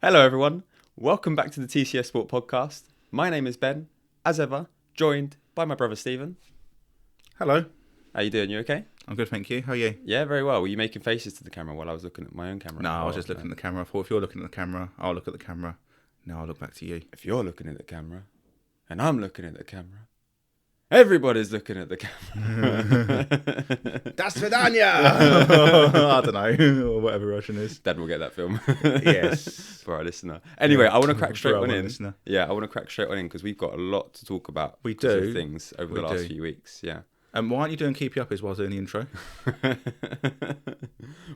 Hello everyone, welcome back to the TCF Sport podcast. My name is Ben, as ever, joined by my brother Stephen. Hello. How you doing? You okay? I'm good, thank you. How are you? Yeah, very well. Were you making faces to the camera while I was looking at my own camera? No, I was just looking at the camera. I thought if you're looking at the camera, I'll look at the camera. Now I'll look back to you. If you're looking at the camera, and I'm looking at the camera, everybody's looking at the camera. Das Vidania! I don't know, or whatever Russian is. Dad will get that film. Yes. For our listener. Anyway, I want to crack straight For our on in. listener. Yeah, I want to crack straight on in because we've got a lot to talk about. We because of do. things over the We last do. few weeks. Yeah. Why aren't you doing Keep You Up Is while doing the intro?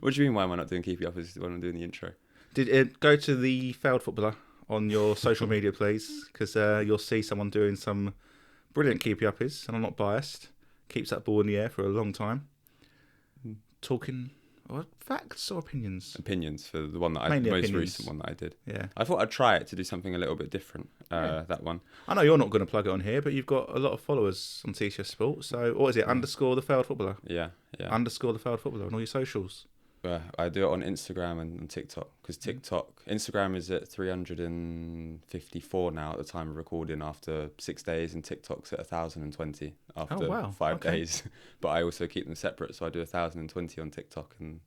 What do you mean? Why am I not doing Keep You Up as when I'm doing the intro? Did it go to the failed footballer on your social media, please? Because you'll see someone doing some brilliant Keep You Up Is, and I'm not biased. Keeps that ball in the air for a long time. Talking facts or opinions? Opinions for the one that Mainly most opinions. recent one that I did. Yeah. I thought I'd try it to do something a little bit different. Yeah. That one. I know you're not going to plug it on here, but you've got a lot of followers on TCF Sport. So, what is it? Underscore the failed footballer. Yeah. Underscore the failed footballer on all your socials. I do it on Instagram and TikTok because Instagram is at 354 now at the time of recording after 6 days, and TikTok's at 1,020 after 5 days. But I also keep them separate, so I do 1,020 on TikTok and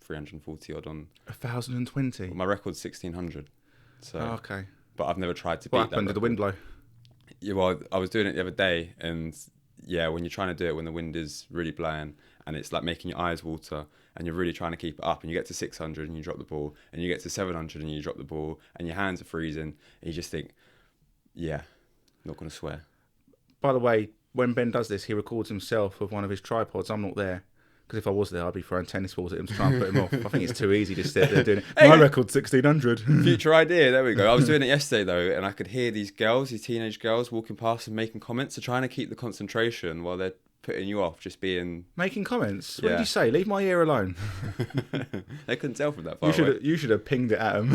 340 odd on. 1,020. My record's 1,600. So. Okay. But I've never tried to beat What that. happened to the wind blow? Yeah, well, I was doing it the other day, and yeah, when you're trying to do it when the wind is really blowing and it's like making your eyes water, and you're really trying to keep it up, and you get to 600 and you drop the ball, and you get to 700 and you drop the ball, and your hands are freezing, and you just think, yeah, not going to swear. By the way, when Ben does this, he records himself with one of his tripods. I'm not there. Because if I was there, I'd be throwing tennis balls at him to try and put him off. I think it's too easy to sit there doing it. My record's 1,600. Future idea, there we go. I was doing it yesterday, though, and I could hear these teenage girls, walking past and making comments. They're trying to keep the concentration while they're putting you off, just being... Making comments? What Yeah. did you say? Leave my ear alone. They couldn't tell from that far away. You should have pinged it at him.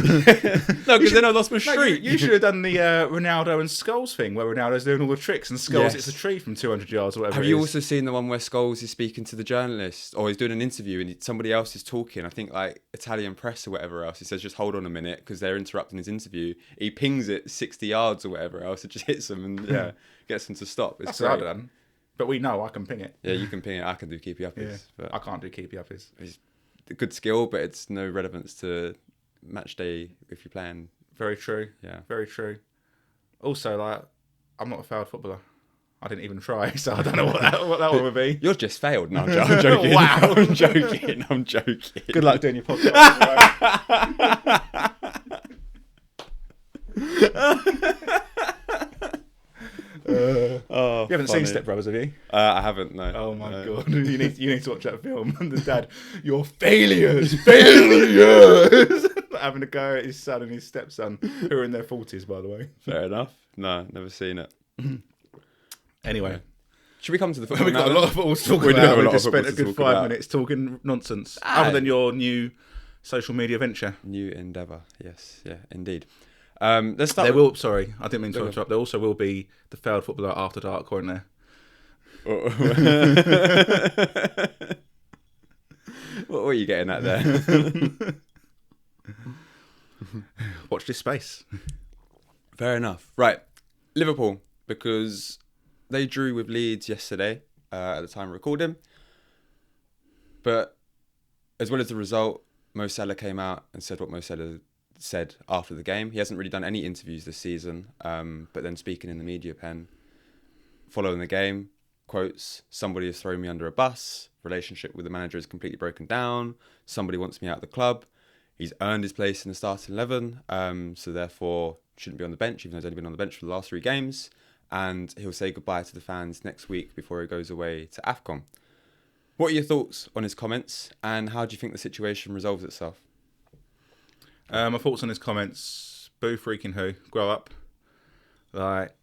No, because then I lost my No, streak. you should have done the Ronaldo and Scholes thing, where Ronaldo's doing all the tricks and Scholes Yes. hits a tree from 200 yards or whatever. Have it you is. also seen the one where Scholes is speaking to the journalist, or he's doing an interview and somebody else is talking? I think like Italian press or whatever else. He says, "Just hold on a minute," because they're interrupting his interview. He pings it 60 yards or whatever else. It just hits them and gets them to stop. It's That's great. what I've done. But we know I can ping it. Yeah, you can ping it. I can do keep you up. Yeah. But I can't do Keep You Up Is. it's a good skill, but it's no relevance to match day if you're playing. Very true. Yeah. Very true. Also, like, I'm not a failed footballer. I didn't even try, so I don't know what that one would be. You're just failed. No, I'm joking. Wow. I'm joking. Good luck doing your podcast. You haven't seen Step Brothers, have you? I haven't. No. Oh my god! You need to watch that film. And the dad, you're failures. Having a go at his son and his stepson, who are in their 40s, by the way. Fair enough. No, never seen it. Anyway, Should we come to the football? we've got a lot of football to talk We do about. have a We lot just of spent a football to good talk 5 about. minutes talking nonsense. Aye. Other than your new social media venture. New endeavour. Yes, yeah, indeed. Let's start. There will. Sorry, I didn't mean to interrupt. There also will be the failed footballer after dark, won't there? What were you getting at there? Watch this space. Fair enough. Right, Liverpool, because they drew with Leeds yesterday at the time of recording. But as well as the result, Mo Salah came out and said what Mo Salah said after the game. He hasn't really done any interviews this season, but then speaking in the media pen following the game, quotes, "Somebody has thrown me under a bus. Relationship with the manager is completely broken down. Somebody wants me out of the club. He's earned his place in the starting 11, so therefore shouldn't be on the bench, even though he's only been on the bench for the last 3 games. And he'll say goodbye to the fans next week before he goes away to AFCON." What are your thoughts on his comments, and how do you think the situation resolves itself? My thoughts on his comments: boo freaking who? Grow up. Like,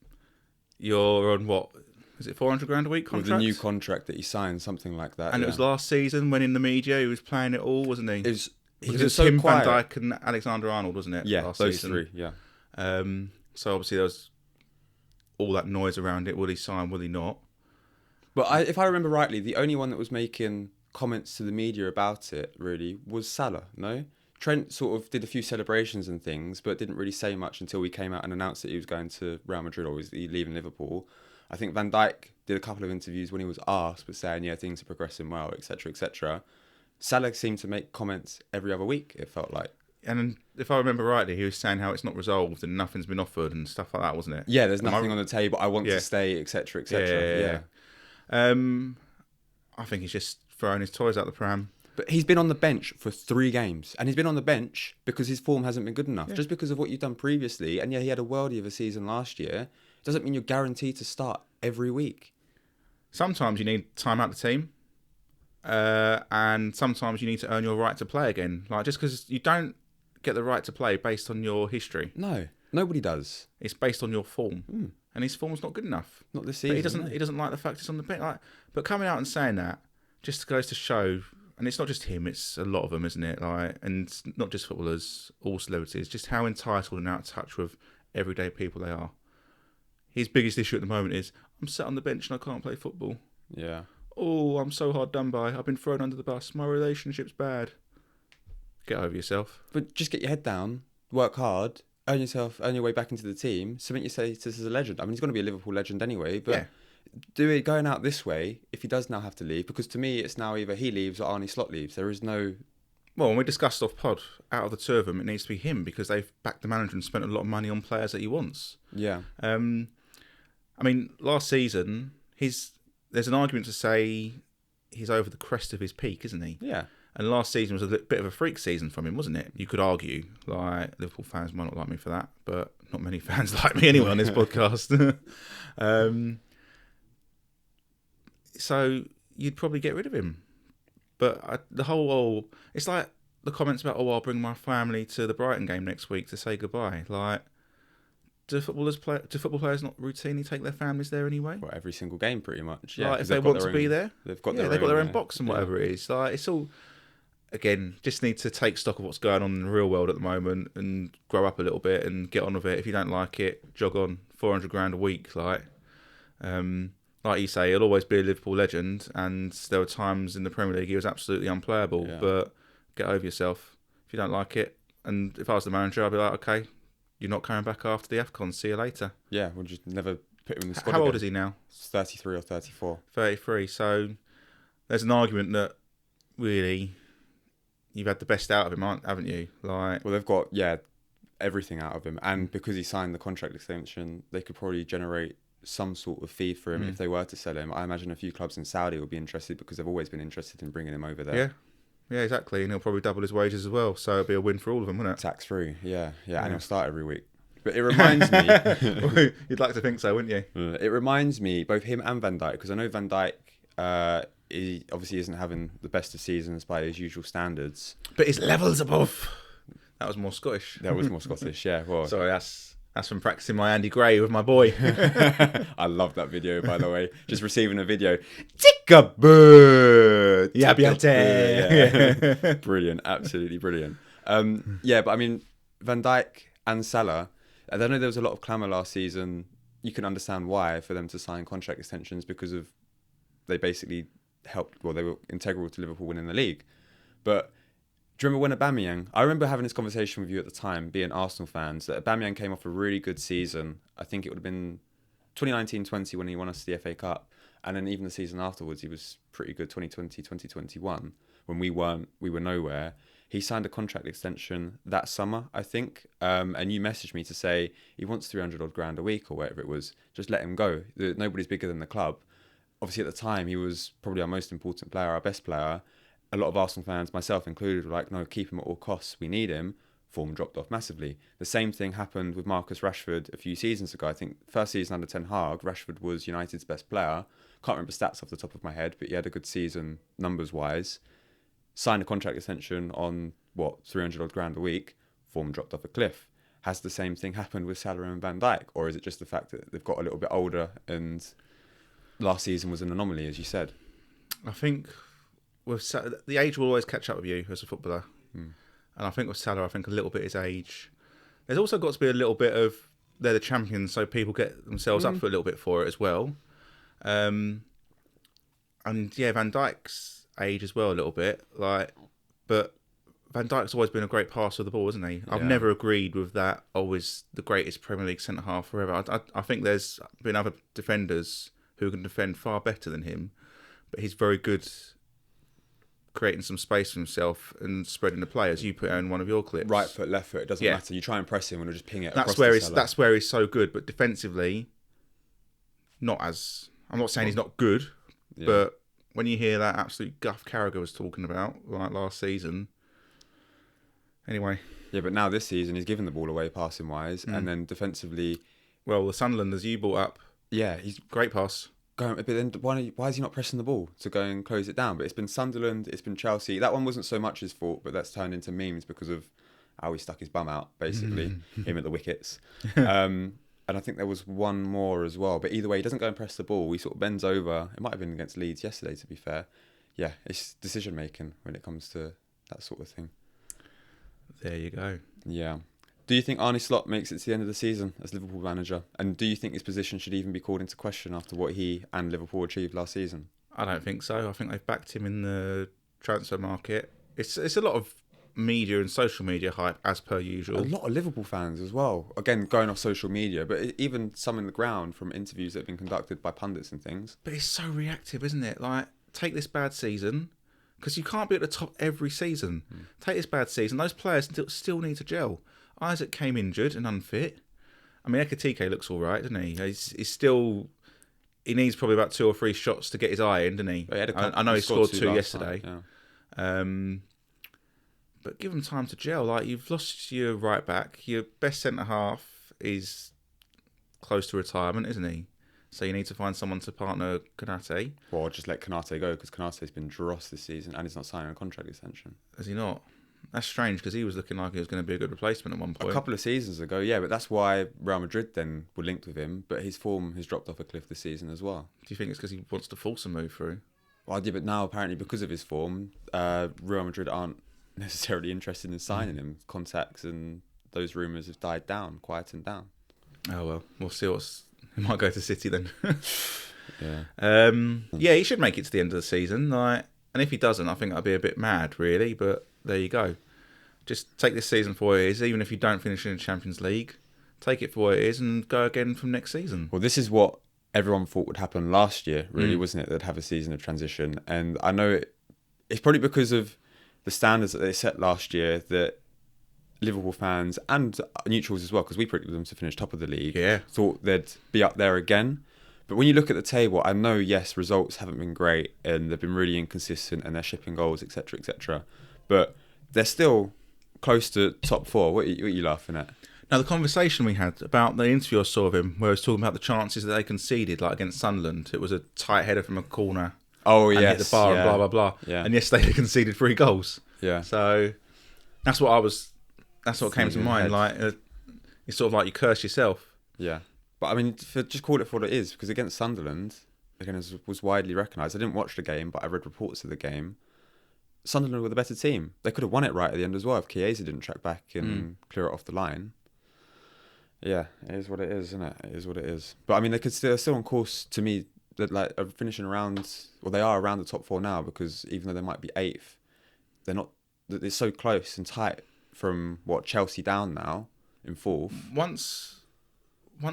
you're on what? Is it 400 grand a week With contract? the new contract that he signed, something like that. And it was last season when in the media he was playing it all, wasn't he? It was Because it was so him, quiet. Van Dijk, and Alexander Arnold, wasn't it? Yeah, last those season? 3. Yeah. So obviously there was all that noise around it. Will he sign? Will he not? But if I remember rightly, the only one that was making comments to the media about it really was Salah. No, Trent sort of did a few celebrations and things, but didn't really say much until we came out and announced that he was going to Real Madrid or was he leaving Liverpool. I think Van Dijk did a couple of interviews when he was asked, but saying, yeah, things are progressing well, etc., etc. Salah seemed to make comments every other week, it felt like. And if I remember rightly, he was saying how it's not resolved and nothing's been offered and stuff like that, wasn't it? Yeah, there's nothing on the table. I want Yeah. to stay, etc., etc. Yeah. I think he's just throwing his toys out the pram. But he's been on the bench for 3 games. And he's been on the bench because his form hasn't been good enough. Yeah. Just because of what you've done previously. And yeah, he had a worldie of a season last year. Doesn't mean you're guaranteed to start every week. Sometimes you need time out the team. And sometimes you need to earn your right to play again. Like, just because you don't get the right to play based on your history. No, nobody does. It's based on your form. And his form's not good enough. Not this But season. he doesn't like the fact it's on the bench. Like, but coming out and saying that just goes to show, and it's not just him, it's a lot of them, isn't it? Like, and not just footballers, all celebrities, just how entitled and out of touch with everyday people they are. His biggest issue at the moment is, I'm sat on the bench and I can't play football. Yeah. Oh, I'm so hard done by. I've been thrown under the bus. My relationship's bad. Get over yourself. But just get your head down, work hard, earn your way back into the team, cement your status as a legend. I mean, he's going to be a Liverpool legend anyway, but Yeah. do it going out this way if he does now have to leave, because to me it's now either he leaves or Arne Slot leaves. There is no... Well, when we discussed off pod, out of the two of them, it needs to be him because they've backed the manager and spent a lot of money on players that he wants. Yeah. I mean, last season, there's an argument to say he's over the crest of his peak, isn't he? Yeah. And last season was a bit of a freak season from him, wasn't it? You could argue, like, Liverpool fans might not like me for that, but not many fans like me anyway on this podcast. So you'd probably get rid of him. But it's like the comments about, I'll bring my family to the Brighton game next week to say goodbye. Like, do football players not routinely take their families there anyway? Well, every single game pretty much. Yeah. Like, if they want to be there, They've got they've got their own box and whatever it is. Like, it's all, again, just need to take stock of what's going on in the real world at the moment and grow up a little bit and get on with it. If you don't like it, jog on. 400 grand a week, like you say, he'll always be a Liverpool legend, and there were times in the Premier League he was absolutely unplayable. Yeah. But get over yourself if you don't like it. And if I was the manager, I'd be like, okay, you're not coming back after the AFCON. See you later. Yeah, we'll just never put him in the squad How again. old is he now? 33 or 34. 33. So there's an argument that really you've had the best out of him, haven't you? Like, Well, they've got, everything out of him. And because he signed the contract extension, they could probably generate some sort of fee for him if they were to sell him. I imagine a few clubs in Saudi will be interested because they've always been interested in bringing him over there. Yeah, exactly. And he'll probably double his wages as well. So it'll be a win for all of them, wouldn't it? Tax free, yeah. And he'll start every week. But it reminds me... You'd like to think so, wouldn't you? It reminds me, both him and Van Dijk, because I know Van Dijk he obviously isn't having the best of seasons by his usual standards. But his levels above. That was more Scottish. That was more Scottish, yeah. Well, Sorry, that's from practicing my Andy Gray with my boy. I love that video, by the way. Just receiving a video. Tick a bird. Yeah. Brilliant. Absolutely brilliant. But I mean, Van Dijk and Salah, I know there was a lot of clamour last season. You can understand why for them to sign contract extensions because of they basically they were integral to Liverpool winning the league. But do you remember when Aubameyang... I remember having this conversation with you at the time, being Arsenal fans, that Aubameyang came off a really good season. I think it would have been 2019-20 when he won us the FA Cup. And then even the season afterwards, he was pretty good, 2020, 2021, when we were nowhere. He signed a contract extension that summer, I think. And you messaged me to say he wants 300 odd grand a week or whatever it was. Just let him go. Nobody's bigger than the club. Obviously, at the time, he was probably our most important player, our best player. A lot of Arsenal fans, myself included, were like, no, keep him at all costs. We need him. Form dropped off massively. The same thing happened with Marcus Rashford a few seasons ago. I think first season under Ten Hag, Rashford was United's best player. Can't remember stats off the top of my head, but he had a good season numbers-wise. Signed a contract extension on, 300 odd grand a week. Form dropped off a cliff. Has the same thing happened with Salah and Van Dijk? Or is it just the fact that they've got a little bit older and last season was an anomaly, as you said? I think the age will always catch up with you as a footballer. And I think with Salah, a little bit his age. There's also got to be a little bit of they're the champions, so people get themselves up for a little bit for it as well. And Van Dijk's age as well a little bit. But Van Dijk's always been a great passer of the ball, hasn't he? I've Yeah. never agreed with that. Always the greatest Premier League centre half forever. I think there's been other defenders who can defend far better than him, but he's very good creating some space for himself and spreading the play, as you put out in one of your clips. Right foot, left foot, it doesn't Yeah. matter. You try and press him and he'll just ping it That's across where the he's Salah. that's where he's so good. But defensively, not as. I'm not saying he's not good, Yeah. but when you hear that absolute guff Carragher was talking about like last season. Anyway, Yeah, but now this season he's given the ball away passing wise, and then defensively, well, the Sunderland, as you brought up, yeah, he's great pass. going. But then why is he not pressing the ball to go and close it down? But it's been Sunderland, it's been Chelsea. That one wasn't so much his fault, but that's turned into memes because of how he stuck his bum out, basically, him at the wickets. And I think there was one more as well. But either way, he doesn't go and press the ball. He sort of bends over. It might have been against Leeds yesterday, to be fair. Yeah, it's decision making when it comes to that sort of thing. There you go. Yeah. Do you think Arne Slot makes it to the end of the season as Liverpool manager? And do you think his position should even be called into question after what he and Liverpool achieved last season? I don't think so. I think they've backed him in the transfer market. It's a lot of media and social media hype, as per usual. A lot of Liverpool fans as well. Again, going off social media, but even some in the ground from interviews that have been conducted by pundits and things. But it's so reactive, isn't it? Like, take this bad season, because you can't be at the top every season. Take this bad season. Those players still need to gel. Isaac came injured and unfit. I mean, Ekatike looks all right, doesn't he? He's still... He needs probably about 2 or 3 shots to get his eye in, doesn't he? I know he scored 2 yesterday. Time, yeah. But give him time to gel. Like, you've lost your right back. Your best centre half is close to retirement, isn't he? So you need to find someone to partner Konate. Or just let Konate go, because Konate's been dross this season and he's not signing a contract extension. Has he not? That's strange, because he was looking like he was going to be a good replacement at one point. A couple of seasons ago, yeah, but that's why Real Madrid then were linked with him. But his form has dropped off a cliff this season as well. Do you think it's because he wants to force a move through? Well, yeah, but now apparently because of his form, Real Madrid aren't necessarily interested in signing him. Contacts and those rumours have died down, quietened down. Oh, well, we'll see He might go to City then. Yeah. Yeah, he should make it to the end of the season. And if he doesn't, I think that'd be a bit mad, really. But there you go. Just take this season for what it is. Even if you don't finish in the Champions League, take it for what it is and go again from next season. Well, this is what everyone thought would happen last year, really, wasn't it? They'd have a season of transition. And I know it's probably because of the standards that they set last year that Liverpool fans and neutrals as well, because we predicted them to finish top of the league, thought they'd be up there again. But when you look at the table, I know, yes, results haven't been great and they've been really inconsistent and they're shipping goals, etc., etc. But they're still close to top 4. What are you laughing at? Now, the conversation we had about the interview I saw of him, where he was talking about the chances that they conceded, like against Sunderland, it was a tight header from a corner. Oh, and yes, hit the bar yeah. and blah, blah, blah. Yeah. And yesterday they conceded 3 goals. Yeah. So that's what came to mind. Like, it's sort of like you curse yourself. Yeah. But I mean, just call it for what it is, because against Sunderland, again, as was widely recognised, I didn't watch the game, but I read reports of the game. Sunderland were the better team. They could have won it right at the end as well if Chiesa didn't track back and clear it off the line. Yeah, it is what it is, isn't it? It is what it is. But I mean, they're still on course to me. That are finishing around, well, they are around the top 4 now, because even though they might be 8th, they're not. It's so close and tight from Chelsea down now in 4th. Once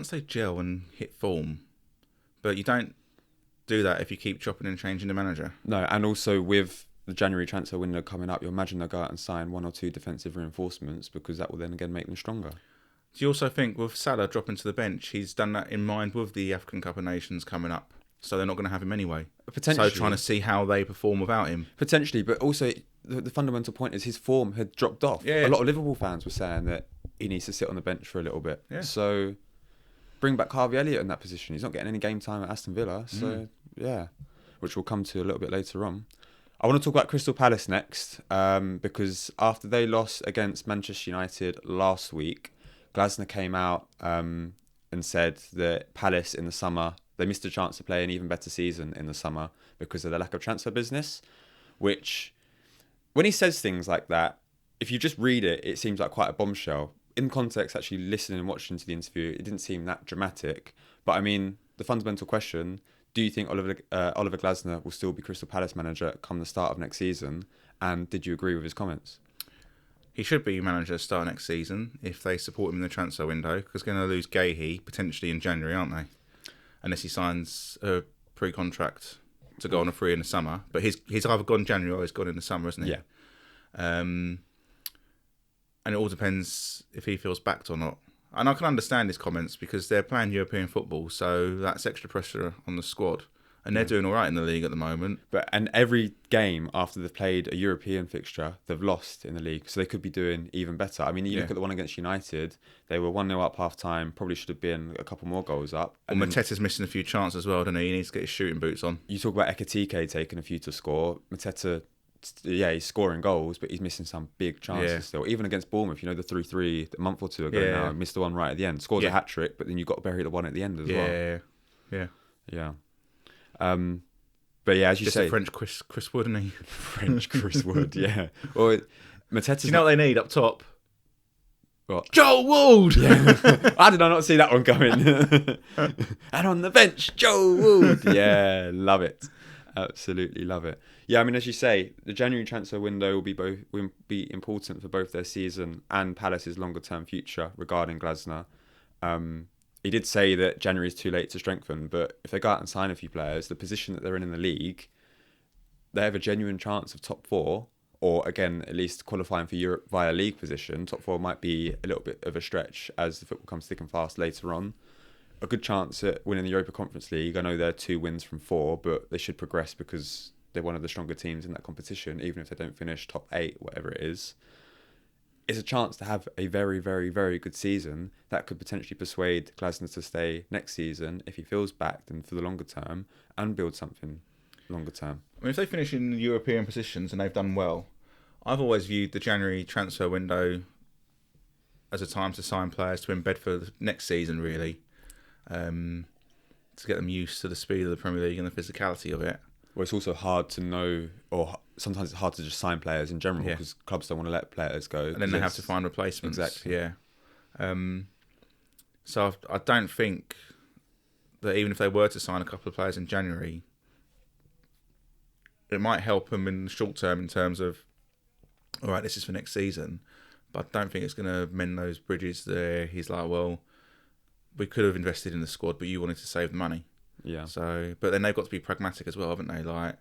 they gel and hit form, but you don't do that if you keep chopping and changing the manager. No, and also with the January transfer window coming up, you imagine they'll go out and sign 1 or 2 defensive reinforcements, because that will then again make them stronger. Do you also think with Salah dropping to the bench, he's done that in mind with the African Cup of Nations coming up? So they're not going to have him anyway. Potentially. So trying to see how they perform without him. Potentially, but also the fundamental point is his form had dropped off. Yeah. A lot of Liverpool fans were saying that he needs to sit on the bench for a little bit. Yeah. So bring back Harvey Elliott in that position. He's not getting any game time at Aston Villa. So, yeah, which we'll come to a little bit later on. I want to talk about Crystal Palace next, because after they lost against Manchester United last week, Glasner came out and said that Palace in the summer, they missed a chance to play an even better season in the summer because of the lack of transfer business, which, when he says things like that, if you just read it, it seems like quite a bombshell. In context, actually listening and watching to the interview, it didn't seem that dramatic. But I mean, the fundamental question, do you think Oliver Glasner will still be Crystal Palace manager come the start of next season? And did you agree with his comments? He should be manager to start next season if they support him in the transfer window, because they're going to lose Gahey potentially in January, aren't they? Unless he signs a pre-contract to go on a free in the summer. But he's either gone January or he's gone in the summer, isn't he? Yeah. And it all depends if he feels backed or not. And I can understand his comments because they're playing European football, so that's extra pressure on the squad. And they're doing all right in the league at the moment. And every game after they've played a European fixture, they've lost in the league. So they could be doing even better. I mean, you look at the one against United, they were 1-0 up half-time, probably should have been a couple more goals up. And Mateta's missing a few chances as well, doesn't he? He needs to get his shooting boots on. You talk about Ekitike taking a few to score. Mateta, he's scoring goals, but he's missing some big chances still. Even against Bournemouth, the 3-3 a month or two ago now, missed the one right at the end. Scores a hat-trick, but then you've got to bury the one at the end as well. Yeah. But yeah, as you say, a French Chris Wood, isn't he? French Chris Wood, yeah. Well, Mateta's. Do you know what they need up top? What? Joel Wood. Yeah. How did I not see that one coming? And on the bench, Joel Wood. Yeah, love it. Absolutely love it. Yeah, I mean, as you say, the January transfer window will be important for both their season and Palace's longer term future regarding Glasner. He did say that January is too late to strengthen, but if they go out and sign a few players, the position that they're in the league, they have a genuine chance of top four, or again, at least qualifying for Europe via league position. Top four might be a little bit of a stretch as the football comes thick and fast later on. A good chance at winning the Europa Conference League. I know they're 2 wins from 4, but they should progress because they're one of the stronger teams in that competition, even if they don't finish top 8, whatever it is. It's a chance to have a very, very, very good season that could potentially persuade Glasner to stay next season if he feels backed and for the longer term and build something longer term. I mean, if they finish in European positions and they've done well, I've always viewed the January transfer window as a time to sign players to embed for the next season, really, to get them used to the speed of the Premier League and the physicality of it. Well, it's also hard to know, or sometimes it's hard to just sign players in general because clubs don't want to let players go. And then they have to find replacements. Exactly. Yeah. So I don't think that even if they were to sign a couple of players in January, it might help them in the short term in terms of, all right, this is for next season. But I don't think it's going to mend those bridges there. He's like, well, we could have invested in the squad, but you wanted to save the money. Yeah. So, but then they've got to be pragmatic as well, haven't they? Like,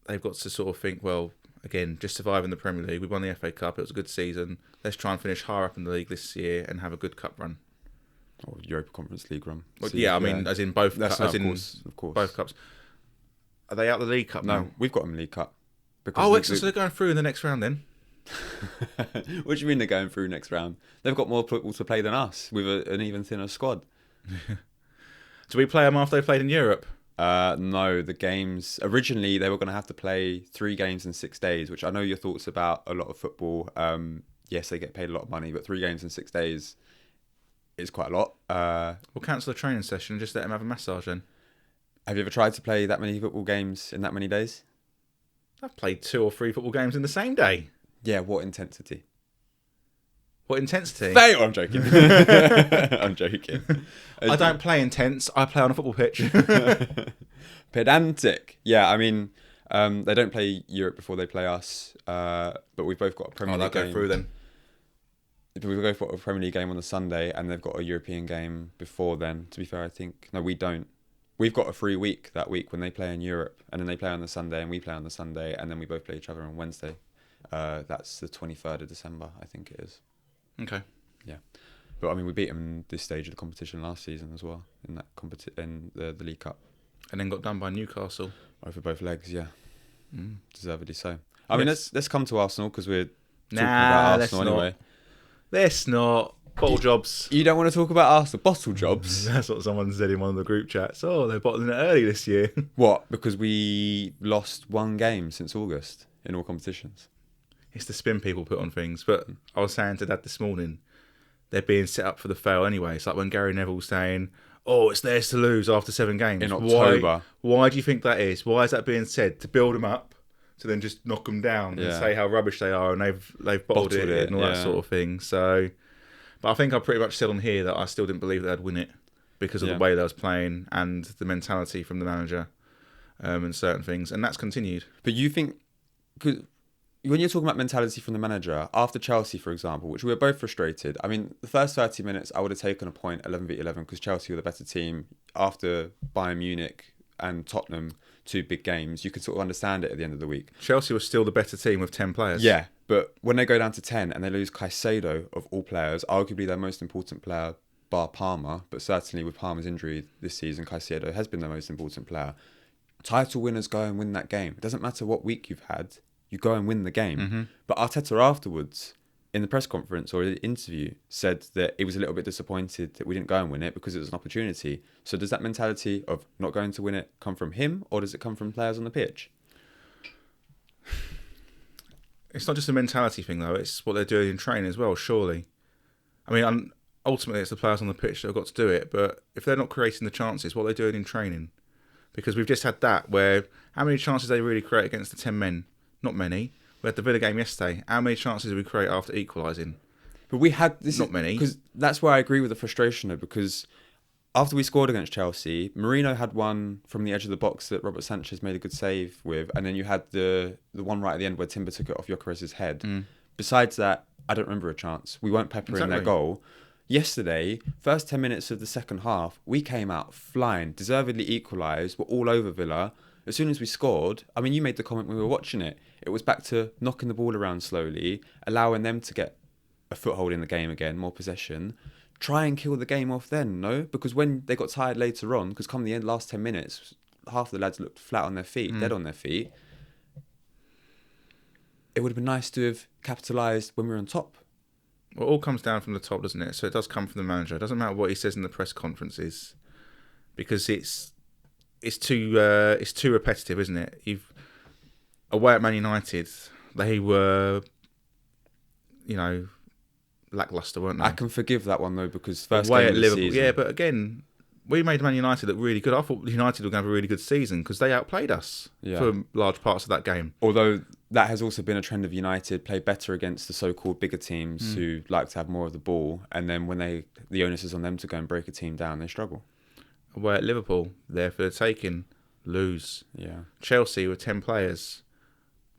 they've got to sort of think, well, again, just surviving the Premier League. We won the FA Cup. It was a good season. Let's try and finish higher up in the league this year and have a good cup run. Or Europa Conference League run. Well, I mean, as in both. Of course. Both cups. Are they out of the League Cup now? No, we've got them League Cup. So they're going through in the next round then? What do you mean they're going through next round? They've got more football to play than us with an even thinner squad. Do we play them after they played in Europe? No, the games... Originally, they were going to have to play 3 games in 6 days, which I know your thoughts about a lot of football. Yes, they get paid a lot of money, but 3 games in 6 days is quite a lot. We'll cancel a training session and just let them have a massage then. Have you ever tried to play that many football games in that many days? I've played 2 or 3 football games in the same day. Yeah, what intensity? What intensity? Fail! I'm joking. I'm joking. I don't play intense. I play on a football pitch. Pedantic. Yeah, I mean, they don't play Europe before they play us, but we've both got a Premier League game. They'll go through then. We've both got a Premier League game on the Sunday, and they've got a European game before then, to be fair, I think. No, we don't. We've got a free week that week when they play in Europe, and then they play on the Sunday, and we play on the Sunday, and then we both play each other on Wednesday. That's the 23rd of December, I think it is. Okay. Yeah, but I mean, we beat them this stage of the competition last season as well in that in the League Cup, and then got done by Newcastle over both legs. Yeah, deservedly so. I mean, let's come to Arsenal because we're talking about Arsenal anyway. Let's not. Bottle jobs. You don't want to talk about Arsenal? Bottle jobs? That's what someone said in one of the group chats. Oh, they're bottling it early this year. What? Because we lost 1 game since August in all competitions. It's the spin people put on things. But I was saying to Dad this morning, they're being set up for the fail anyway. It's like when Gary Neville's saying, oh, it's theirs to lose after 7 games. In October. Why do you think that is? Why is that being said? To build them up? To then just knock them down and say how rubbish they are and they've bottled it and all that sort of thing. So... But I think I pretty much said on here that I still didn't believe they'd win it because of the way they was playing and the mentality from the manager and certain things. And that's continued. But you think... Cause when you're talking about mentality from the manager, after Chelsea, for example, which we were both frustrated. I mean, the first 30 minutes, I would have taken a point 11v11 because Chelsea were the better team. After Bayern Munich and Tottenham, 2 big games, you could sort of understand it at the end of the week. Chelsea was still the better team with 10 players. Yeah, but when they go down to 10 and they lose Caicedo, of all players, arguably their most important player, bar Palmer, but certainly with Palmer's injury this season, Caicedo has been their most important player. Title winners go and win that game. It doesn't matter what week you've had, you go and win the game. Mm-hmm. But Arteta afterwards, in the press conference or in the interview, said that he was a little bit disappointed that we didn't go and win it because it was an opportunity. So does that mentality of not going to win it come from him, or does it come from players on the pitch? It's not just a mentality thing, though. It's what they're doing in training as well, surely. I mean, ultimately, it's the players on the pitch that have got to do it. But if they're not creating the chances, what are they doing in training? Because we've just had that where how many chances they really create against the 10 men? Not many. We had the Villa game yesterday. How many chances did we create after equalising? But we had this. Not many. Because that's where I agree with the frustration, though, because after we scored against Chelsea, Marino had one from the edge of the box that Robert Sanchez made a good save with, and then you had the one right at the end where Timber took it off Gyökeres's head. Besides that, I don't remember a chance. We weren't peppering their goal. Yesterday, first 10 minutes of the second half, we came out flying, deservedly equalised, we're all over Villa. As soon as we scored, I mean, you made the comment when we were watching it, it was back to knocking the ball around slowly, allowing them to get a foothold in the game again, more possession. Try and kill the game off then, no? Because when they got tired later on, because come the end, last 10 minutes, half the lads looked flat on their feet, dead on their feet. It would have been nice to have capitalised when we were on top. Well, it all comes down from the top, doesn't it? So it does come from the manager. It doesn't matter what he says in the press conferences, because it's too repetitive, isn't it? Away at Man United, they were, lacklustre, weren't they? I can forgive that one though, because first away game at of the Liverpool, season. yeah. But again, we made Man United look really good. I thought United were going to have a really good season because they outplayed us for large parts of that game. Although that has also been a trend of United, play better against the so-called bigger teams who like to have more of the ball, and then when the onus is on them to go and break a team down, they struggle. Away at Liverpool, there for the taking, lose. Yeah. Chelsea with 10 players,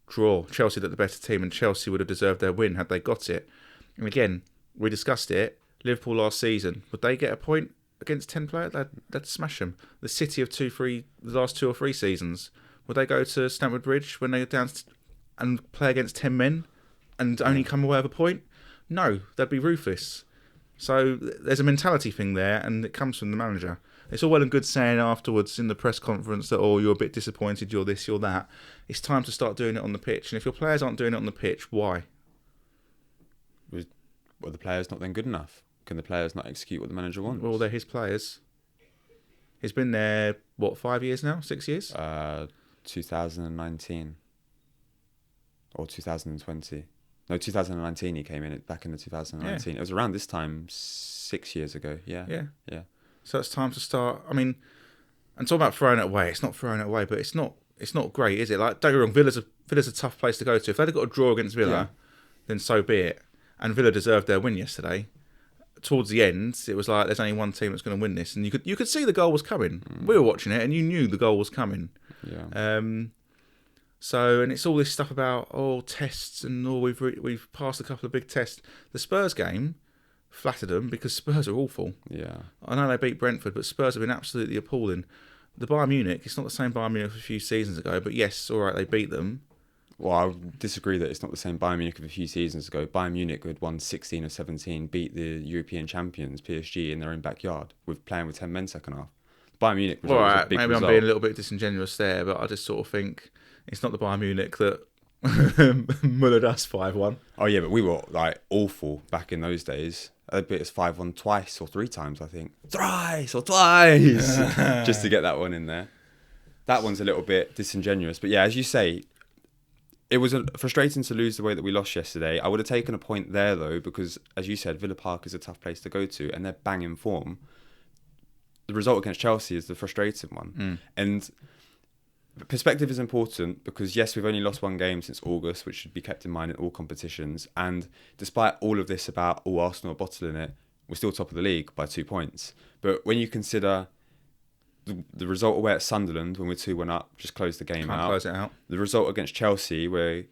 draw. Chelsea looked the better team, and Chelsea would have deserved their win had they got it. And again, we discussed it. Liverpool last season, would they get a point against 10 players? They'd smash them. The City of the last 2 or 3 seasons, would they go to Stamford Bridge when they go down and play against 10 men and only come away with a point? No, they'd be ruthless. So there's a mentality thing there, and it comes from the manager. It's all well and good saying afterwards in the press conference that, you're a bit disappointed, you're this, you're that. It's time to start doing it on the pitch. And if your players aren't doing it on the pitch, why? Well, the players not then good enough? Can the players not execute what the manager wants? Well, they're his players. He's been there, 5 years now? 6 years? 2019. Or 2020. No, 2019 he came in, back in the 2019. Yeah. It was around this time, 6 years ago. Yeah. So it's time to start. I mean, and talk about throwing it away. It's not throwing it away, but it's not great, is it? Like, don't get me wrong, Villa's a tough place to go to. If they'd got a draw against Villa, then so be it. And Villa deserved their win yesterday. Towards the end, it was like there's only one team that's going to win this, and you could see the goal was coming. We were watching it, and you knew the goal was coming. Yeah. So, and it's all this stuff about tests and we've passed a couple of big tests. The Spurs game flattered them because Spurs are awful. Yeah. I know they beat Brentford, but Spurs have been absolutely appalling. The Bayern Munich, it's not the same Bayern Munich of a few seasons ago, but yes, all right, they beat them. Well, I would disagree that it's not the same Bayern Munich of a few seasons ago. Bayern Munich had won 16 or 17, beat the European champions, PSG, in their own backyard, with playing with 10 men second half. Bayern Munich was a big maybe result. I'm being a little bit disingenuous there, but I just sort of think it's not the Bayern Munich that mullered us 5-1. Oh yeah, but we were awful back in those days. They beat us 5-1 twice or 3 times, I think. Thrice or twice! Just to get that one in there. That one's a little bit disingenuous. But yeah, as you say, it was frustrating to lose the way that we lost yesterday. I would have taken a point there, though, because, as you said, Villa Park is a tough place to go to, and they're bang in form. The result against Chelsea is the frustrating one. And perspective is important because, yes, we've only lost 1 game since August, which should be kept in mind in all competitions. And despite all of this about, Arsenal are bottling it, we're still top of the league by 2 points. But when you consider the result away at Sunderland when we're 2-1 up, just closed the game out. Close it out. The result against Chelsea where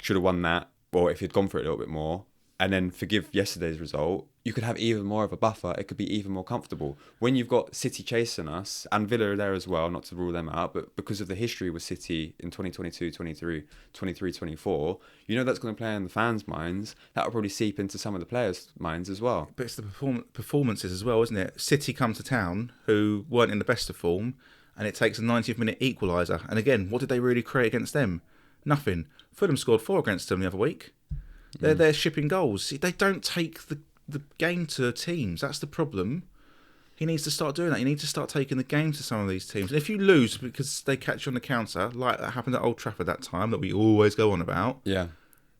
should have won that, or if he'd gone for it a little bit more, and then forgive yesterday's result, you could have even more of a buffer. It could be even more comfortable. When you've got City chasing us, and Villa are there as well, not to rule them out, but because of the history with City in 2022, 23, 24, you know that's going to play in the fans' minds. That will probably seep into some of the players' minds as well. But it's the performances as well, isn't it? City come to town, who weren't in the best of form, and it takes a 90th minute equaliser. And again, what did they really create against them? Nothing. Fulham scored 4 against them the other week. They're shipping goals. They don't take the game to teams. That's the problem. He needs to start doing that. You need to start taking the game to some of these teams. And if you lose because they catch you on the counter, like that happened at Old Trafford that time that we always go on about,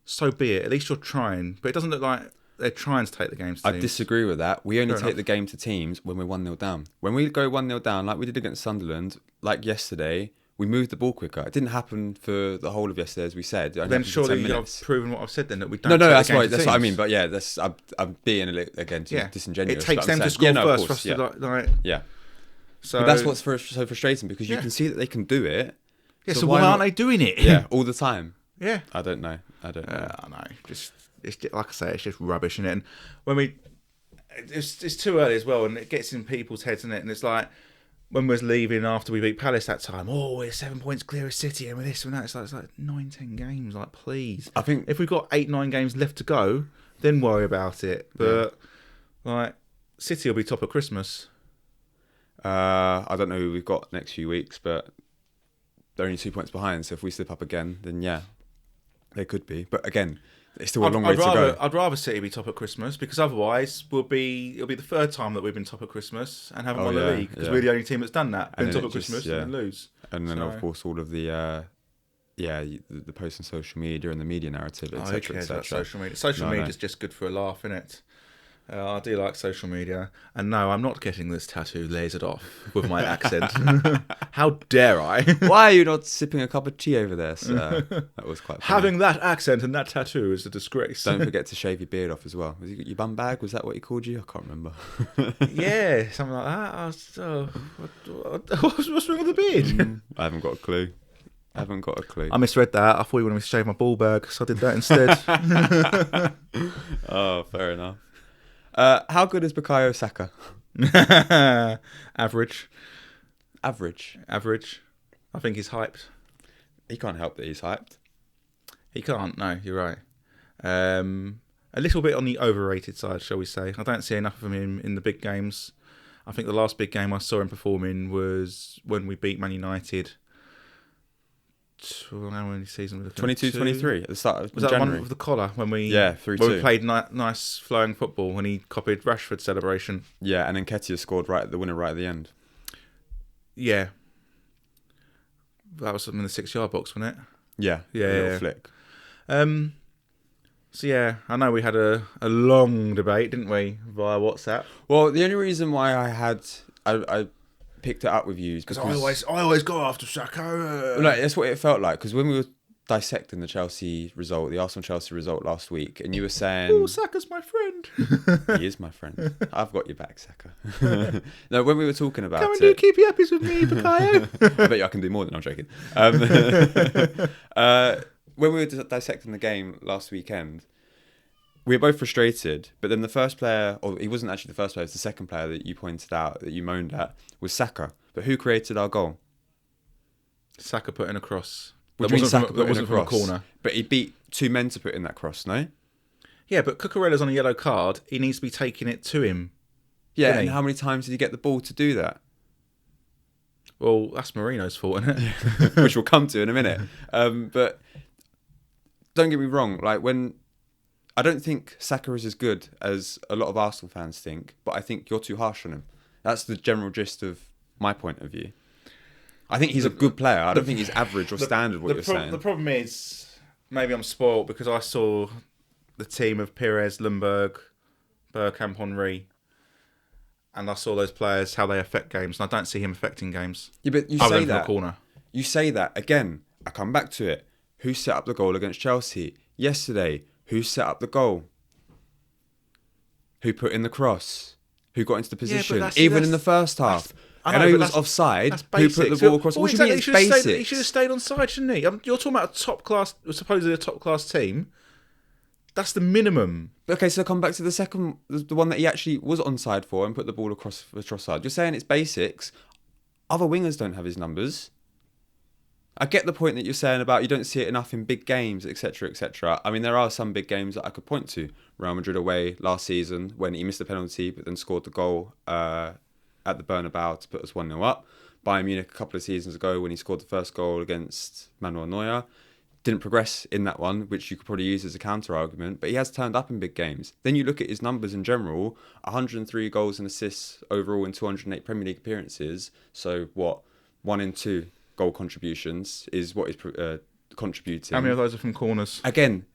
so be it. At least you're trying. But it doesn't look like they're trying to take the game to teams. I disagree with that. We only take the game to teams when we're 1-0 down. When we go 1-0 down, like we did against Sunderland, like yesterday, we moved the ball quicker. It didn't happen for the whole of yesterday, as we said. Then surely I've proven what I've said then, that we don't. No, that's right. That's what I mean. But yeah, I'm being again disingenuous. It takes them to score first for us to like. Yeah. So but that's what's so frustrating, because you can see that they can do it. Yeah. So why aren't they doing it? Yeah, all the time. Yeah. I don't know. I know. It's just, like I say, it's just rubbish, isn't it? And when it's too early as well, and it gets in people's heads, isn't it? And it's like, when we was leaving after we beat Palace that time, we're 7 points clear of City, and with this and that, it's like 9-10 games. Like, please. I think if we've got 8-9 games left to go, then worry about it. But like, City will be top of Christmas. I don't know who we've got next few weeks, but they're only 2 points behind. So if we slip up again, then yeah, they could be. But again, it's still a long way to go. I'd rather City be top at Christmas, because otherwise it'll be the third time that we've been top at Christmas and haven't won the league, because we're the only team that's done that. Been top at Christmas and then lose. And then of course all of the posts on social media and the media narrative, etc. Social media. Social media is just good for a laugh, isn't it? I do like social media, and no, I'm not getting this tattoo lasered off with my accent. How dare I? Why are you not sipping a cup of tea over there, sir? That was quite funny. Having that accent and that tattoo is a disgrace. Don't forget to shave your beard off as well. Was it your bum bag? Was that what he called you? I can't remember. Yeah, something like that. What's wrong with the beard? I haven't got a clue. I misread that. I thought you wanted me to shave my ball bag, so I did that instead. Oh, fair enough. How good is Bukayo Saka? Average. I think he's hyped. He can't help that he's hyped. He can't. No, you're right. A little bit on the overrated side, shall we say. I don't see enough of him in the big games. I think the last big game I saw him perform in was when we beat Man United. How many seasons? 22-23 at the start of was that January. One with the collar when we 3-2. when we played nice flowing football when he copied Rashford's celebration. Yeah, and then Nketiah scored the winner right at the end. Yeah, that was in the 6-yard box, wasn't it? Yeah. Little flick. So yeah, I know we had a long debate, didn't we, via WhatsApp? Well, the only reason why I picked it up with you because I always go after Saka. No, that's what it felt like, because when we were dissecting the Arsenal-Chelsea result last week, and you were saying, "Oh, Saka's my friend." He is my friend. I've got your back, Saka. No, when we were talking about come and do keepy uppies with me, Bukayo. I bet you I can do more than I'm joking. When we were dissecting the game last weekend, we were both frustrated, but then the first player, or he wasn't actually the first player, it was the second player that you pointed out, that you moaned at, was Saka. But who created our goal? Saka put in a cross. That wasn't from a corner. But he beat 2 men to put in that cross, no? Yeah, but Cucurella's on a yellow card. He needs to be taking it to him. Yeah, and how many times did he get the ball to do that? Well, that's Mourinho's fault, isn't it? Which we'll come to in a minute. But don't get me wrong, I don't think Saka is as good as a lot of Arsenal fans think, but I think you're too harsh on him. That's the general gist of my point of view. I think he's a good player. I don't think he's average or standard, what you're saying. The problem is, maybe I'm spoiled, because I saw the team of Pires, Lundberg, Bergkamp, Henry, and I saw those players, how they affect games, and I don't see him affecting games. Yeah, but you say that. Corner. You say that. Again, I come back to it. Who set up the goal against Chelsea? Yesterday, who set up the goal? Who put in the cross? Who got into the position? Even in the first half. I know he was offside. That's Who basic. put the ball across? Well, What do exactly. you mean it's basics? He should have stayed on side, shouldn't he? You're talking about supposedly a top class team. That's the minimum. Okay, so come back to the one that he actually was onside for and put the ball across the cross side. You're saying it's basics. Other wingers don't have his numbers. I get the point that you're saying about you don't see it enough in big games, etc., etc. I mean, there are some big games that I could point to. Real Madrid away last season when he missed the penalty but then scored the goal at the Bernabeu to put us 1-0 up. Bayern Munich a couple of seasons ago when he scored the first goal against Manuel Neuer. Didn't progress in that one, which you could probably use as a counter-argument, but he has turned up in big games. Then you look at his numbers in general, 103 goals and assists overall in 208 Premier League appearances. So what, 1 in 2 goal contributions is what he's contributing. How many of those are from corners? Again,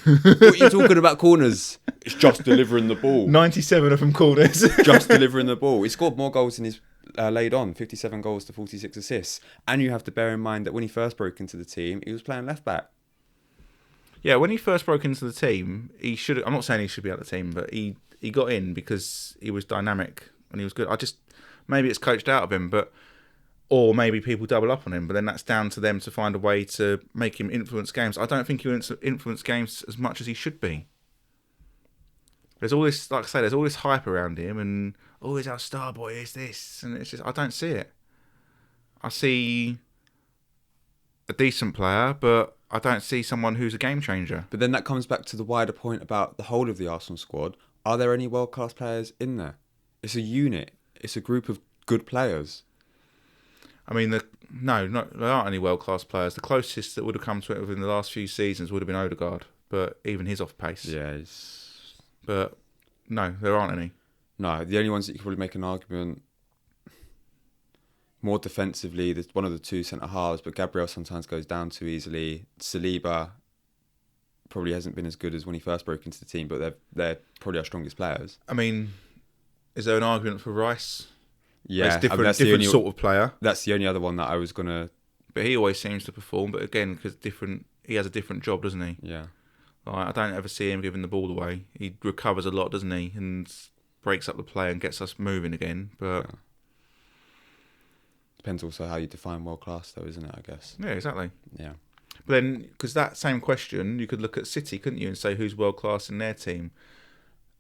what are you talking about corners? It's just delivering the ball. 97 are from corners. Just delivering the ball. He scored more goals than he's laid on, 57 goals to 46 assists. And you have to bear in mind that when he first broke into the team, he was playing left back. Yeah, when he first broke into the team, he should. I'm not saying he should be out of the team, but he got in because he was dynamic and he was good. Maybe it's coached out of him, or maybe people double up on him, but then that's down to them to find a way to make him influence games. I don't think he influence games as much as he should be. There's all this, like I say, there's all this hype around him, and he's our star boy, is this, and it's just I don't see it. I see a decent player, but I don't see someone who's a game changer. But then that comes back to the wider point about the whole of the Arsenal squad. Are there any world-class players in there? It's a unit. It's a group of good players. I mean, there aren't any world-class players. The closest that would have come to it within the last few seasons would have been Odegaard, but even he's off pace. Yeah, But no, there aren't any. No, the only ones that you could probably make an argument more defensively, there's one of the two centre-halves, but Gabriel sometimes goes down too easily. Saliba probably hasn't been as good as when he first broke into the team, but they're probably our strongest players. I mean, is there an argument for Rice? Yeah, it's different sort of player. That's the only other one that I was going to... But he always seems to perform, but again, because he has a different job, doesn't he? Yeah. Like, I don't ever see him giving the ball away. He recovers a lot, doesn't he? And breaks up the play and gets us moving again. But depends also how you define world class, though, isn't it? I guess. Yeah, exactly. Yeah. But then, because that same question, you could look at City, couldn't you, and say who's world class in their team?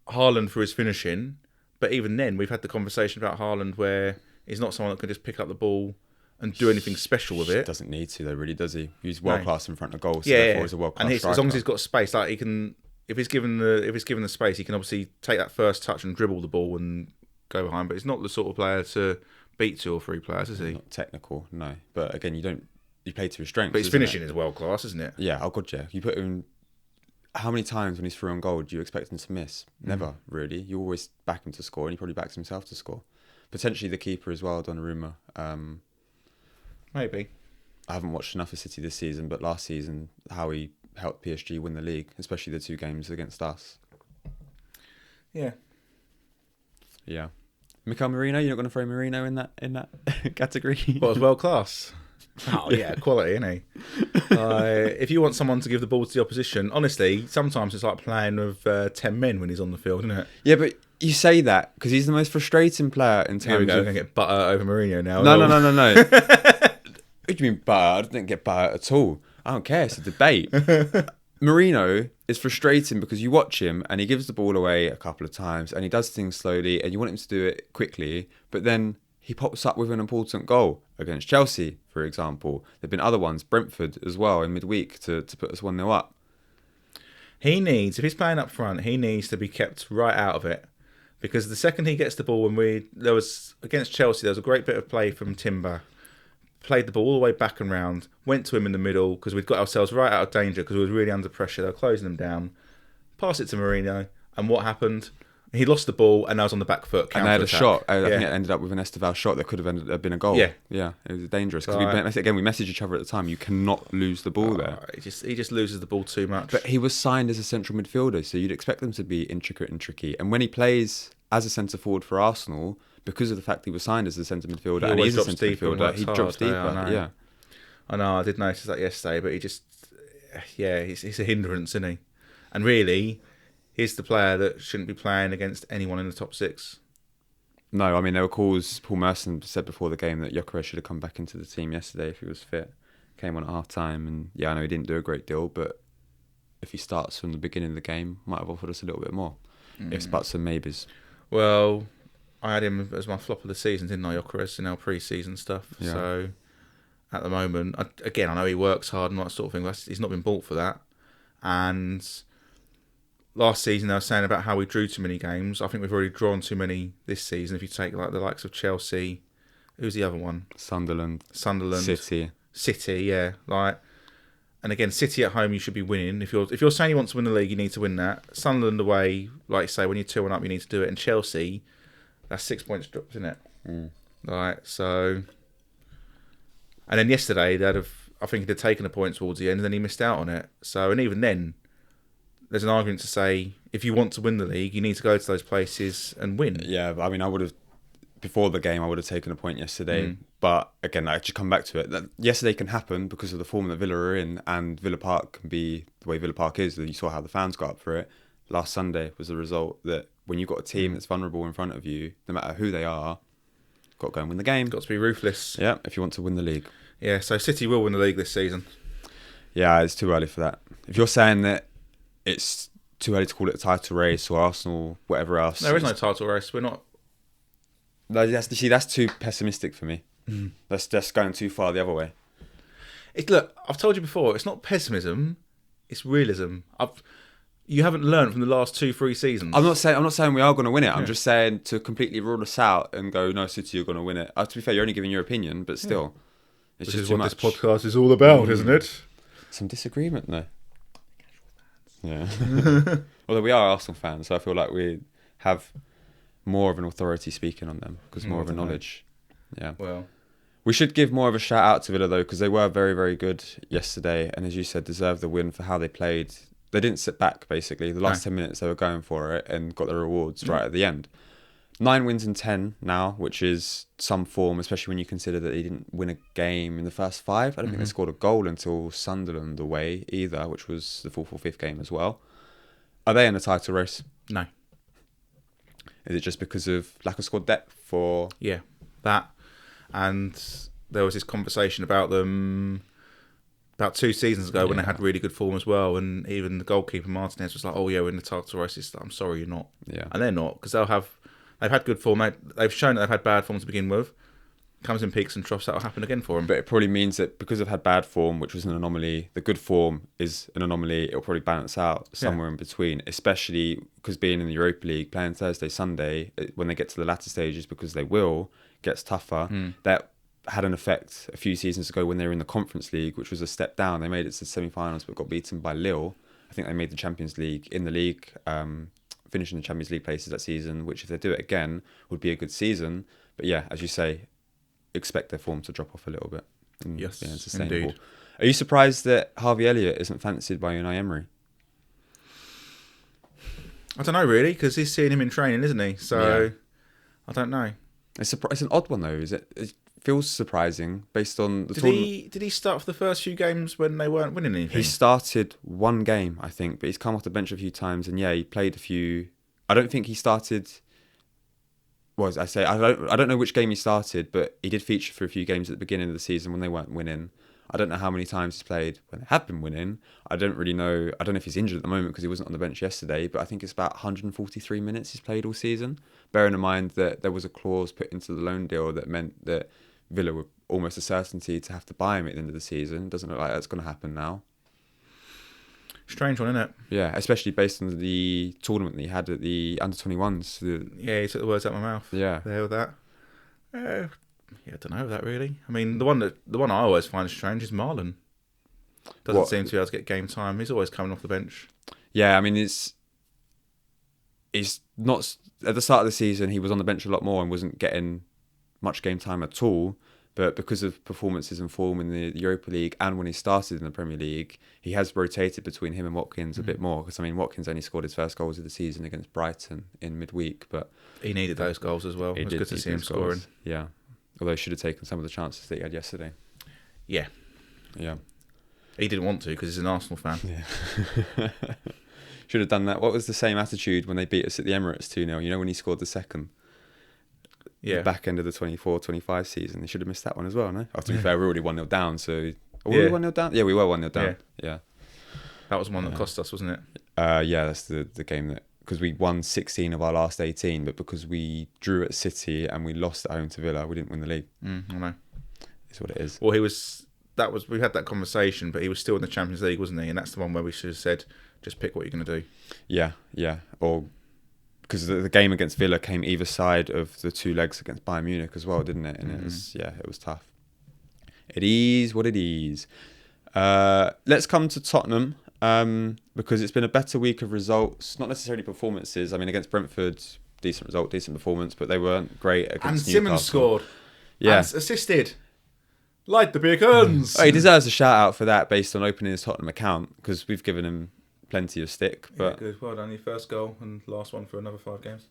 Haaland for his finishing, but even then, we've had the conversation about Haaland where he's not someone that can just pick up the ball and do anything special with it. Doesn't need to though, really, does he? He's world class in front of goals, so yeah, therefore he's a world class striker. As long as he's got space, like he can, if he's given the space, he can obviously take that first touch and dribble the ball and go behind. But he's not the sort of player to beat 2 or 3 players, is he? Not technical, no. But again, you play to his strengths. But his finishing is world class, isn't it? Yeah, oh god, yeah. You put him. How many times when he's through on goal do you expect him to miss? Never, really. You always back him to score, and he probably backs himself to score. Potentially the keeper as well, Donnarumma. Maybe. I haven't watched enough of City this season, but last season, how he helped PSG win the league, especially the 2 games against us. Yeah. Yeah. Mikel Merino, you're not going to throw Merino in that category? What was world class? Oh yeah, quality, isn't he? If you want someone to give the ball to the opposition, honestly, sometimes it's like playing with 10 men when he's on the field, isn't it? Yeah, but you say that because he's the most frustrating player in terms Here we go, of... we're going to get butter over Mourinho now. No. What do you mean butter? I didn't get butter at all. I don't care, it's a debate. Merino is frustrating because you watch him and he gives the ball away a couple of times and he does things slowly and you want him to do it quickly, but then he pops up with an important goal against Chelsea, for example. There have been other ones, Brentford as well, in midweek to put us 1-0 up. If he's playing up front, he needs to be kept right out of it. Because the second he gets the ball, against Chelsea, there was a great bit of play from Timber. Played the ball all the way back and round, went to him in the middle because we'd got ourselves right out of danger because we were really under pressure. They were closing them down. Pass it to Mourinho, and what happened? He lost the ball, and I was on the back foot. And they had a shot. I think it ended up with an Esteval shot that could have been a goal. Yeah, it was dangerous because we messaged each other at the time. You cannot lose the ball there. He just loses the ball too much. But he was signed as a central midfielder, so you'd expect them to be intricate and tricky. And when he plays as a centre forward for Arsenal, because of the fact he was signed as a centre midfielder, and he's a centre midfielder, he drops deeper. Yeah, I know. I did notice that yesterday, but he's a hindrance, isn't he? And really, he's the player that shouldn't be playing against anyone in the top 6. No, I mean, there were calls. Paul Merson said before the game that Gyökeres should have come back into the team yesterday if he was fit. Came on at half time, and yeah, I know he didn't do a great deal, but if he starts from the beginning of the game, might have offered us a little bit more. Ifs, buts, and maybes. Well, I had him as my flop of the season, didn't I, Gyökeres, in our pre-season stuff. Yeah. So at the moment, I know he works hard and that sort of thing. But he's not been bought for that. And last season, they were saying about how we drew too many games. I think we've already drawn too many this season. If you take like the likes of Chelsea, who's the other one? Sunderland, City, yeah. And again, City at home, you should be winning. If you're saying you want to win the league, you need to win that. Sunderland away, like say, when you're 2-1 up, you need to do it. And Chelsea, that's 6 points dropped, isn't it? So. And then yesterday, I think he'd taken a point towards the end, and then he missed out on it. So, and even then, there's an argument to say if you want to win the league, you need to go to those places and win. Yeah, I mean, I would have before the game. I would have taken a point yesterday, but again, I just come back to it. That yesterday can happen because of the form that Villa are in, and Villa Park can be the way Villa Park is. You saw how the fans got up for it. Last Sunday was the result that when you've got a team that's vulnerable in front of you, no matter who they are, got to go and win the game. Got to be ruthless. Yeah, if you want to win the league. Yeah, so City will win the league this season. Yeah, it's too early for that. If you're saying that it's too early to call it a title race or Arsenal, whatever else. There is no title race. We're not. That's too pessimistic for me. That's just going too far the other way. Look, I've told you before, it's not pessimism, it's realism. You haven't learned from the last 2-3 seasons. I'm not saying we are going to win it. I'm just saying to completely rule us out and go, no, City are going to win it. To be fair, you're only giving your opinion, but still. It's Which just is too what much. this podcast is all about, isn't it? Some disagreement, though. Yeah. Although we are Arsenal fans, so I feel like we have more of an authority speaking on them because more of a knowledge. Yeah. Well, we should give more of a shout out to Villa though, because they were very, very good yesterday, and as you said, deserved the win for how they played. They didn't sit back. Basically, the last 10 minutes they were going for it and got the rewards right at the end. 9 wins in 10 now, which is some form, especially when you consider that they didn't win a game in the first 5. I don't think they scored a goal until Sunderland away either, which was the 4th or 5th game as well. Are they in a title race? No. Is it just because of lack of squad depth? Or yeah, that. And there was this conversation about them about 2 seasons ago when they had really good form as well, and even the goalkeeper Martinez was like, "Oh yeah, we're in the title race." I'm sorry, you're not. Yeah, and they're not, because they've had good form. They've shown that they've had bad form to begin with. Comes in peaks and troughs, that'll happen again for them. But it probably means that because they've had bad form, which was an anomaly, the good form is an anomaly. It'll probably balance out somewhere in between, especially because being in the Europa League, playing Thursday, Sunday, when they get to the latter stages, because they will, gets tougher. That had an effect a few seasons ago when they were in the Conference League, which was a step down. They made it to the semi-finals but got beaten by Lille. I think they made the Champions League in the league, finishing the Champions League places that season, which if they do it again would be a good season. But yeah, as you say, expect their form to drop off a little bit. Yes, unsustainable. indeed. Are you surprised that Harvey Elliott isn't fancied by Unai Emery? I don't know really, because he's seeing him in training, isn't he? So I don't know. It's an odd one though. It feels surprising based on the tournament. Did he start for the first few games when they weren't winning anything? He started one game, I think, but he's come off the bench a few times, and he played a few. I don't think he started. Well, as I say, I don't know which game he started, but he did feature for a few games at the beginning of the season when they weren't winning. I don't know how many times he's played when they have been winning. I don't really know. I don't know if he's injured at the moment because he wasn't on the bench yesterday, but I think it's about 143 minutes he's played all season. Bearing in mind that there was a clause put into the loan deal that meant that Villa were almost a certainty to have to buy him at the end of the season. Doesn't look like that's going to happen now. Strange one, isn't it? Yeah, especially based on the tournament that he had at the under-21s. Yeah, he took the words out of my mouth. Yeah. There with that. I don't know that really. I mean, the one I always find strange is Marlon. Doesn't seem to be able to get game time. He's always coming off the bench. Yeah, I mean, it's not... At the start of the season, he was on the bench a lot more and wasn't getting much game time at all. But because of performances and form in the Europa League and when he started in the Premier League, he has rotated between him and Watkins a bit more. Because, I mean, Watkins only scored his first goals of the season against Brighton in midweek. But he needed those goals as well. It was good to see him scoring. Yeah. Although he should have taken some of the chances that he had yesterday. Yeah. Yeah. He didn't want to because he's an Arsenal fan. Yeah. Should have done that. What was the same attitude when they beat us at the Emirates 2-0? You know, when he scored the second? Yeah. the back end of the 24-25 season. They should have missed that one as well, no? Oh, to be fair, we're already 1-0 down, so... Were we 1-0 down? Yeah, we were 1-0 down. Yeah. That was one that cost us, wasn't it? Yeah, that's the game that... Because we won 16 of our last 18, but because we drew at City and we lost at home to Villa, we didn't win the league. I know. It's what it is. Well, we had that conversation, but he was still in the Champions League, wasn't he? And that's the one where we should have said, just pick what you're going to do. Yeah. Or... Because the game against Villa came either side of the two legs against Bayern Munich as well, didn't it? And it was tough. It is what it is. Let's come to Tottenham, because it's been a better week of results, not necessarily performances. I mean, against Brentford, decent result, decent performance, but they weren't great against And Newcastle. Simmons scored. Yeah. And assisted. Light the beacons. Oh, he deserves a shout out for that based on opening his Tottenham account, because we've given him plenty of stick. But good. Well done. Your first goal and last one for another 5 games.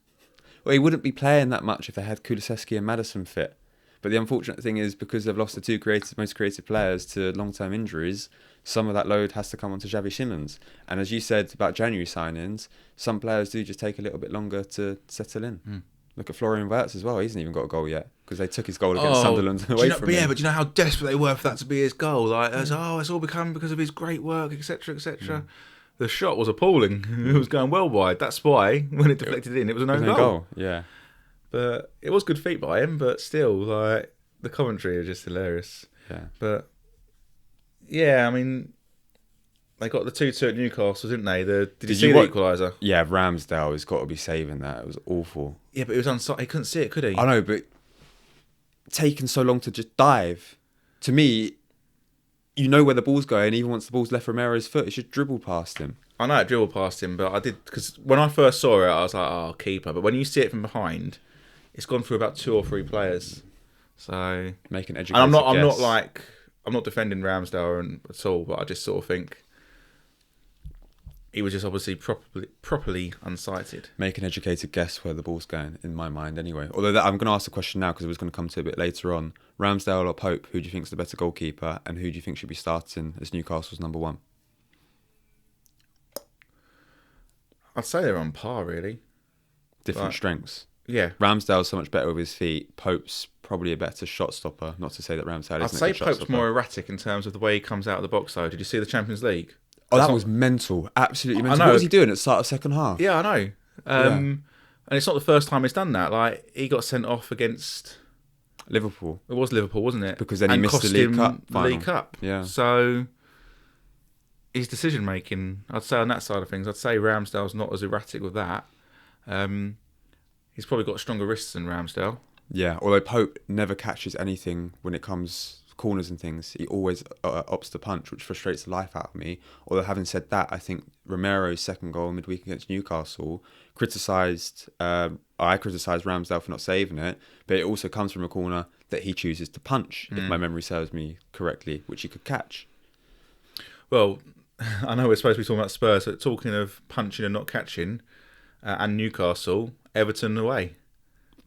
Well, he wouldn't be playing that much if they had Kulusevski and Maddison fit. But the unfortunate thing is, because they've lost the two most creative players to long-term injuries, some of that load has to come onto Xavi Simons. And as you said about January signings, some players do just take a little bit longer to settle in. Look at Florian Wirtz as well. He hasn't even got a goal yet because they took his goal against Sunderland away from him. Yeah, but do you know how desperate they were for that to be his goal? Like, it's all become because of his great work, etc., etc. The shot was appalling. It was going well wide. That's why when it deflected in, it was an own goal. Yeah. But it was good feet by him, but still, like, the commentary is just hilarious. Yeah. But, yeah, I mean, they got the 2-2 at Newcastle, didn't they? Did you see the equaliser? Yeah, Ramsdale has got to be saving that. It was awful. Yeah, but it was onside. He couldn't see it, could he? I know, but taking so long to just dive, to me, you know where the ball's going. Even once the ball's left Romero's foot, it should dribble past him. I know it dribbled past him, but I did, because when I first saw it, I was like, oh, keeper. But when you see it from behind, it's gone through about 2 or 3 players. So make an educated and guess. I'm not defending Ramsdale at all, but I just sort of think he was just obviously properly unsighted. Make an educated guess where the ball's going, in my mind, anyway. Although I'm going to ask the question now because it was going to come to a bit later on. Ramsdale or Pope, who do you think is the better goalkeeper, and who do you think should be starting as Newcastle's number 1? I'd say they're on par, really. Different strengths. Yeah. Ramsdale's so much better with his feet. Pope's probably a better shot stopper. Not to say that Ramsdale isn't a good shot stopper. I'd say Pope's more erratic in terms of the way he comes out of the box, though. Did you see the Champions League? Oh, that was mental. Absolutely mental. What was he doing at the start of second half? Yeah, I know. And it's not the first time he's done that. Like, he got sent off against Liverpool. It was Liverpool, wasn't it? Because then he missed the League Cup final. League Cup. Yeah. So his decision making, I'd say on that side of things, I'd say Ramsdale's not as erratic with that. He's probably got stronger wrists than Ramsdale. Yeah, although Pope never catches anything when it comes corners and things. He always opts to punch, which frustrates the life out of me. Although having said that, I think Romero's second goal midweek against Newcastle I criticised Ramsdale for not saving it, but it also comes from a corner that he chooses to punch, if my memory serves me correctly, which he could catch. Well, I know we're supposed to be talking about Spurs, but talking of punching and not catching, and Newcastle, Everton away.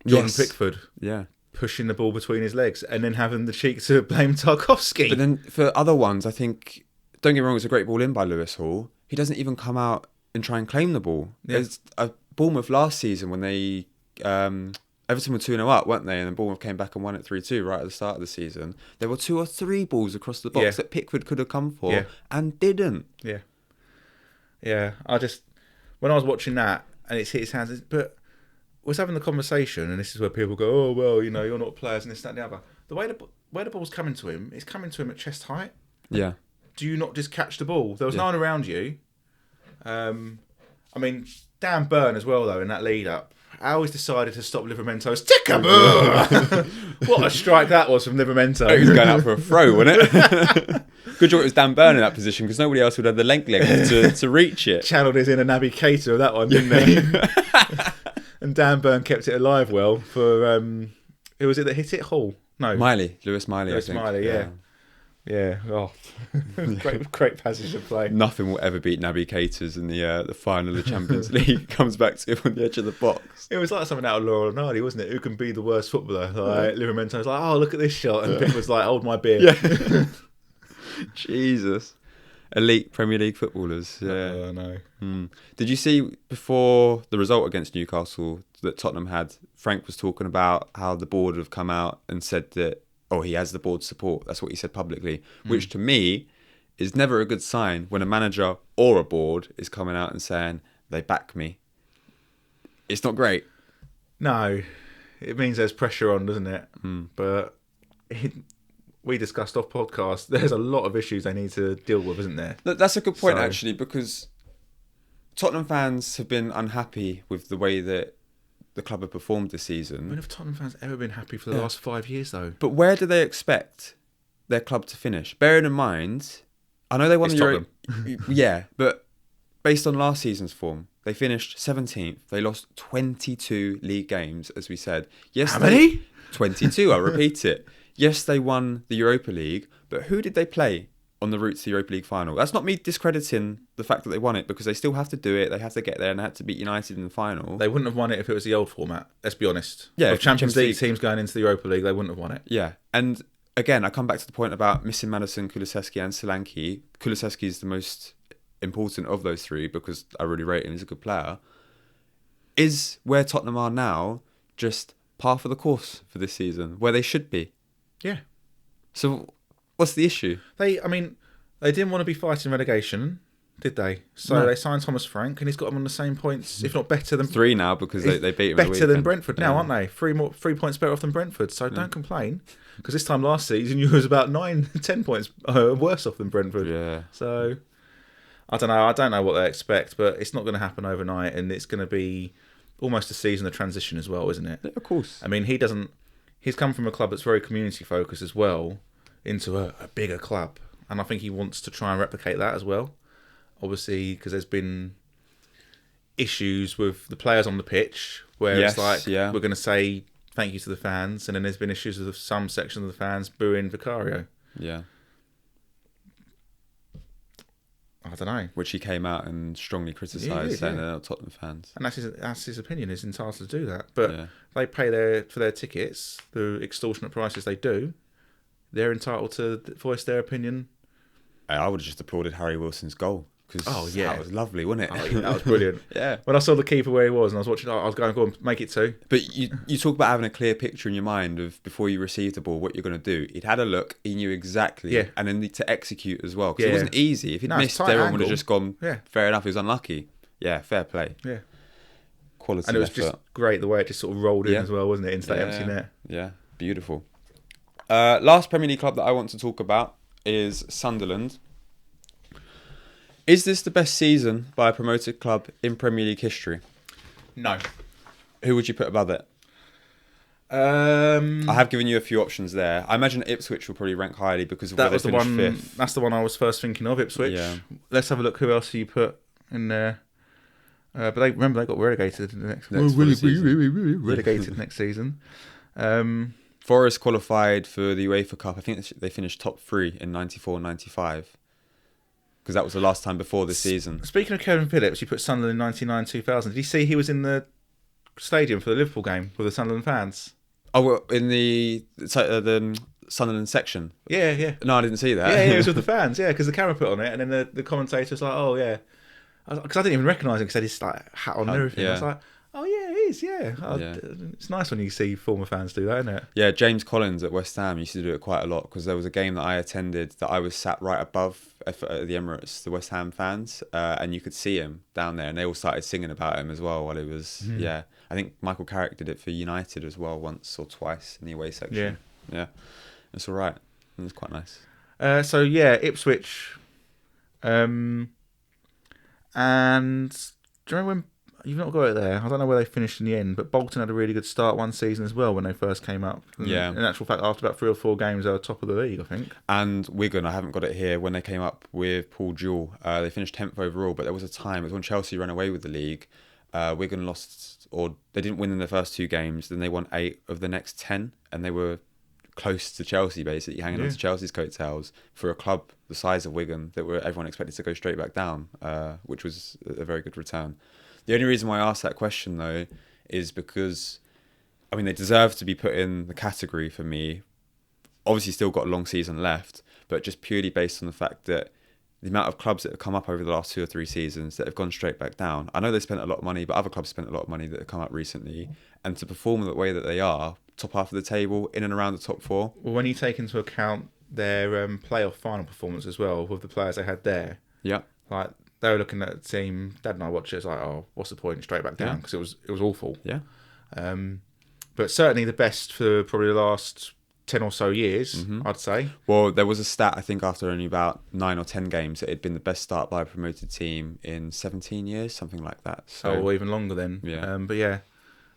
Jordan Pickford. Yeah. Pushing the ball between his legs and then having the cheek to blame Tarkowski. But then for other ones, I think, don't get me wrong, it's a great ball in by Lewis Hall. He doesn't even come out and try and claim the ball. Yeah. There's a Bournemouth last season when they... Everton were 2-0 up, weren't they? And then Bournemouth came back and won it 3-2 right at the start of the season. There were 2 or 3 balls across the box that Pickford could have come for and didn't. Yeah. Yeah. When I was watching that and it's hit his hands, but was having the conversation, and this is where people go, oh, well, you know, you're not players and this, that and the other. The way where the ball's coming to him, it's coming to him at chest height. Yeah. Do you not just catch the ball? There was no one around you. I mean, Dan Burn as well, though, in that lead-up. How he's decided to stop Livermento's tick-a-boo! What a strike that was from Livermento. He was going out for a throw, wasn't it? Good job it was Dan Burn in that position, because nobody else would have the length to reach it. Channeled his inner Naby Keita of that one, didn't he? And Dan Burn kept it alive well for... who was it that hit it? Hall? No. Lewis Miley, I think. Miley, yeah. Yeah, oh, great passage of play. Nothing will ever beat Naby Keita's in the final of the Champions League. Comes back to him on the edge of the box. It was like something out of Laurel and Hardy, wasn't it? Who can be the worst footballer? Like Livermento was like, oh, look at this shot, and Pick was like, hold my beer. Yeah. Jesus, elite Premier League footballers. Yeah, no. Did you see before the result against Newcastle that Tottenham had, Frank was talking about how the board have come out and said that, he has the board's support. That's what he said publicly, which to me is never a good sign when a manager or a board is coming out and saying they back me. It's not great. No, it means there's pressure on, doesn't it? But we discussed off podcast, there's a lot of issues they need to deal with, isn't there? That's a good point, actually, because Tottenham fans have been unhappy with the way that the club have performed this season. When have Tottenham fans ever been happy for the last 5 years, though? But where do they expect their club to finish? Bearing in mind, I know they won the Euro. Yeah, but based on last season's form, they finished 17th. They lost 22 league games, as we said. Yes, how many? 22, I'll repeat it. Yes, they won the Europa League, but who did they play on the route to the Europa League final? That's not me discrediting the fact that they won it, because they still have to do it. They have to get there, and they had to beat United in the final. They wouldn't have won it if it was the old format, let's be honest. Yeah, if Champions League teams going into the Europa League, they wouldn't have won it. Yeah, and again, I come back to the point about missing Maddison, Kulusevski and Solanke. Kulusevski is the most important of those three because I really rate him. He's a good player. Is where Tottenham are now just par for the course for this season, where they should be? Yeah. So what's the issue? They didn't want to be fighting relegation, did they? So they signed Thomas Frank, and he's got them on the same points, if not better than 3 now, because they beat him. Better than Brentford now, aren't they? 3 points better off than Brentford. So don't complain, because this time last season you was about 10 points worse off than Brentford. Yeah. So I don't know. I don't know what they expect, but it's not going to happen overnight, and it's going to be almost a season of transition as well, isn't it? Yeah, of course. I mean, he's come from a club that's very community focused as well into a bigger club, and I think he wants to try and replicate that as well. Obviously, because there's been issues with the players on the pitch where it's like we're going to say thank you to the fans, and then there's been issues with some sections of the fans booing Vicario. Yeah. I don't know. Which he came out and strongly criticised, saying they're not Tottenham fans. And that's his opinion. He's entitled to do that. But they pay for their tickets, the extortionate prices they do. They're entitled to voice their opinion. I would have just applauded Harry Wilson's goal. Because that was lovely, wasn't it? Oh, yeah, that was brilliant. Yeah. When I saw the keeper where he was and I was watching, I was going, go on, make it 2. But you talk about having a clear picture in your mind of before you receive the ball, what you're going to do. He'd had a look, he knew exactly, and then to execute as well. Because it wasn't easy. If he'd missed, everyone would have just gone, fair enough, he was unlucky. Yeah, fair play. Yeah. Quality and it was effort. just great the way it just sort of rolled in as well, wasn't it, into that empty net. Yeah, beautiful. Last Premier League club that I want to talk about is Sunderland. Is this the best season by a promoted club in Premier League history? No. Who would you put above it? I have given you a few options there. I imagine Ipswich will probably rank highly because of where they finished 5th. That's the one I was first thinking of, Ipswich. Yeah. Let's have a look who else you put in there. But they got relegated in the next season. Relegated next season. Forest qualified for the UEFA Cup. I think they finished top 3 in 94-95. Because that was the last time before this season. Speaking of Kevin Phillips, you put Sunderland in 99-2000. Did you see he was in the stadium for the Liverpool game with the Sunderland fans? Oh, well, in the Sunderland section? Yeah. No, I didn't see that. Yeah, he was with the fans, because the camera put on it, and then the commentator was like, oh, yeah. Because I didn't even recognise him because he had his hat on and everything. Yeah. I was like, oh, yeah, it is, It's nice when you see former fans do that, isn't it? Yeah, James Collins at West Ham used to do it quite a lot because there was a game that I attended that I was sat right above at the Emirates, the West Ham fans, and you could see him down there, and they all started singing about him as well while it was, I think Michael Carrick did it for United as well once or twice in the away section. Yeah. It's all right. It was quite nice. Ipswich. And do you remember when... You've not got it there. I don't know where they finished in the end, but Bolton had a really good start one season as well when they first came up. And in actual fact, after about 3 or 4 games, they were top of the league, I think. And Wigan, I haven't got it here, when they came up with Paul Jewell, they finished 10th overall, but there was a time, it was when Chelsea ran away with the league, Wigan lost, or they didn't win in the first 2 games, then they won 8 of the next 10, and they were close to Chelsea, basically, hanging on to Chelsea's coattails for a club the size of Wigan that everyone expected to go straight back down, which was a very good return. The only reason why I asked that question, though, is because, I mean, they deserve to be put in the category for me. Obviously, still got a long season left, but just purely based on the fact that the amount of clubs that have come up over the last 2 or 3 seasons that have gone straight back down. I know they spent a lot of money, but other clubs spent a lot of money that have come up recently. And to perform the way that they are, top half of the table, in and around the top 4. Well, when you take into account their playoff final performance as well, with the players they had there, Yeah. like they were looking at the team. Dad and I watched it. It's like, oh, what's the point? Straight back down, because it was awful. Yeah. But certainly the best for probably the last 10 or so years, I'd say. Well, there was a stat, I think, after only about 9 or 10 games, that it had been the best start by a promoted team in 17 years, something like that. So, or even longer then. Yeah. But yeah,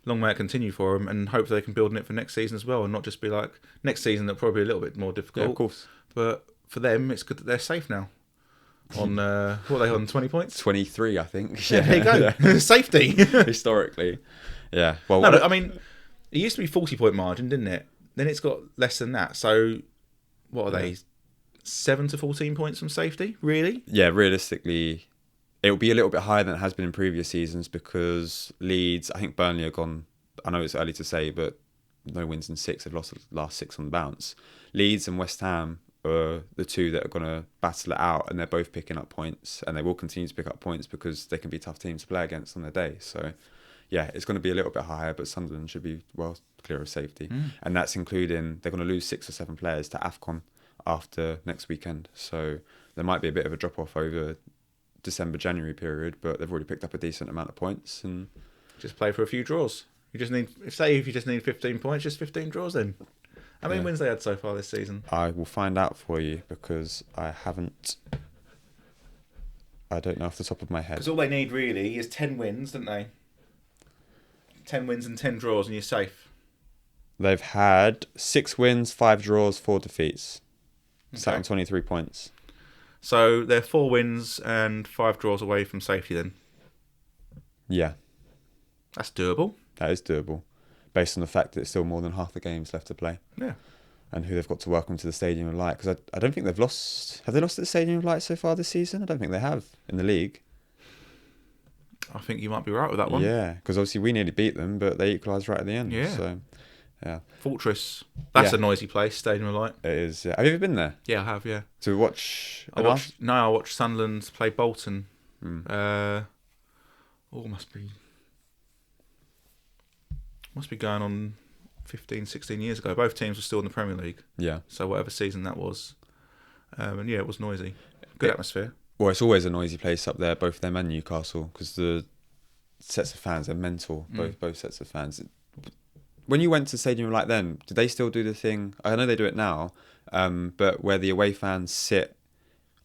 long may it continue for them, and hope they can build on it for next season as well, and not just be like, next season they're probably a little bit more difficult. Yeah, of course. But for them, it's good that they're safe now. On, what are they on, 20 points? 23, I think. Yeah, there you go. Yeah. Safety. Historically. Yeah. Well, no, but, I mean, it used to be 40-point margin, didn't it? Then it's got less than that. So, what are they? 7 to 14 points from safety? Really? Yeah, realistically, it'll be a little bit higher than it has been in previous seasons because Leeds, I think Burnley are gone. I know it's early to say, but no wins in 6. They've lost the last 6 on the bounce. Leeds and West Ham are the 2 that are going to battle it out, and they're both picking up points, and they will continue to pick up points because they can be tough teams to play against on their day. So, yeah, it's going to be a little bit higher, but Sunderland should be well clear of safety. And that's including they're going to lose 6 or 7 players to AFCON after next weekend. So there might be a bit of a drop-off over December-January period, but they've already picked up a decent amount of points. And just play for a few draws. You just need, if you just need 15 points, just 15 draws then. How many wins they had so far this season? I will find out for you because I don't know off the top of my head. Because all they need really is 10 wins, don't they? 10 wins and 10 draws and you're safe. They've had 6 wins, 5 draws, 4 defeats. Sat on 23 points. So they're 4 wins and 5 draws away from safety then? Yeah. That's doable. That is doable. Based on the fact that it's still more than half the games left to play. Yeah. And who they've got to welcome to the Stadium of Light. Because I don't think they've lost... Have they lost at the Stadium of Light so far this season? I don't think they have in the league. I think you might be right with that one. Yeah, because obviously we nearly beat them, but they equalised right at the end. Yeah. So, yeah. Fortress. That's a noisy place, Stadium of Light. It is. Yeah. Have you ever been there? Yeah, I have, yeah. To watch... I watched Sunderland play Bolton. Must be going on 15, 16 years ago. Both teams were still in the Premier League. Yeah. So whatever season that was. And yeah, it was noisy. Good atmosphere. Well, it's always a noisy place up there, both them and Newcastle, because the sets of fans are mental, both sets of fans. When you went to Stadium like then, did they still do the thing? I know they do it now, but where the away fans sit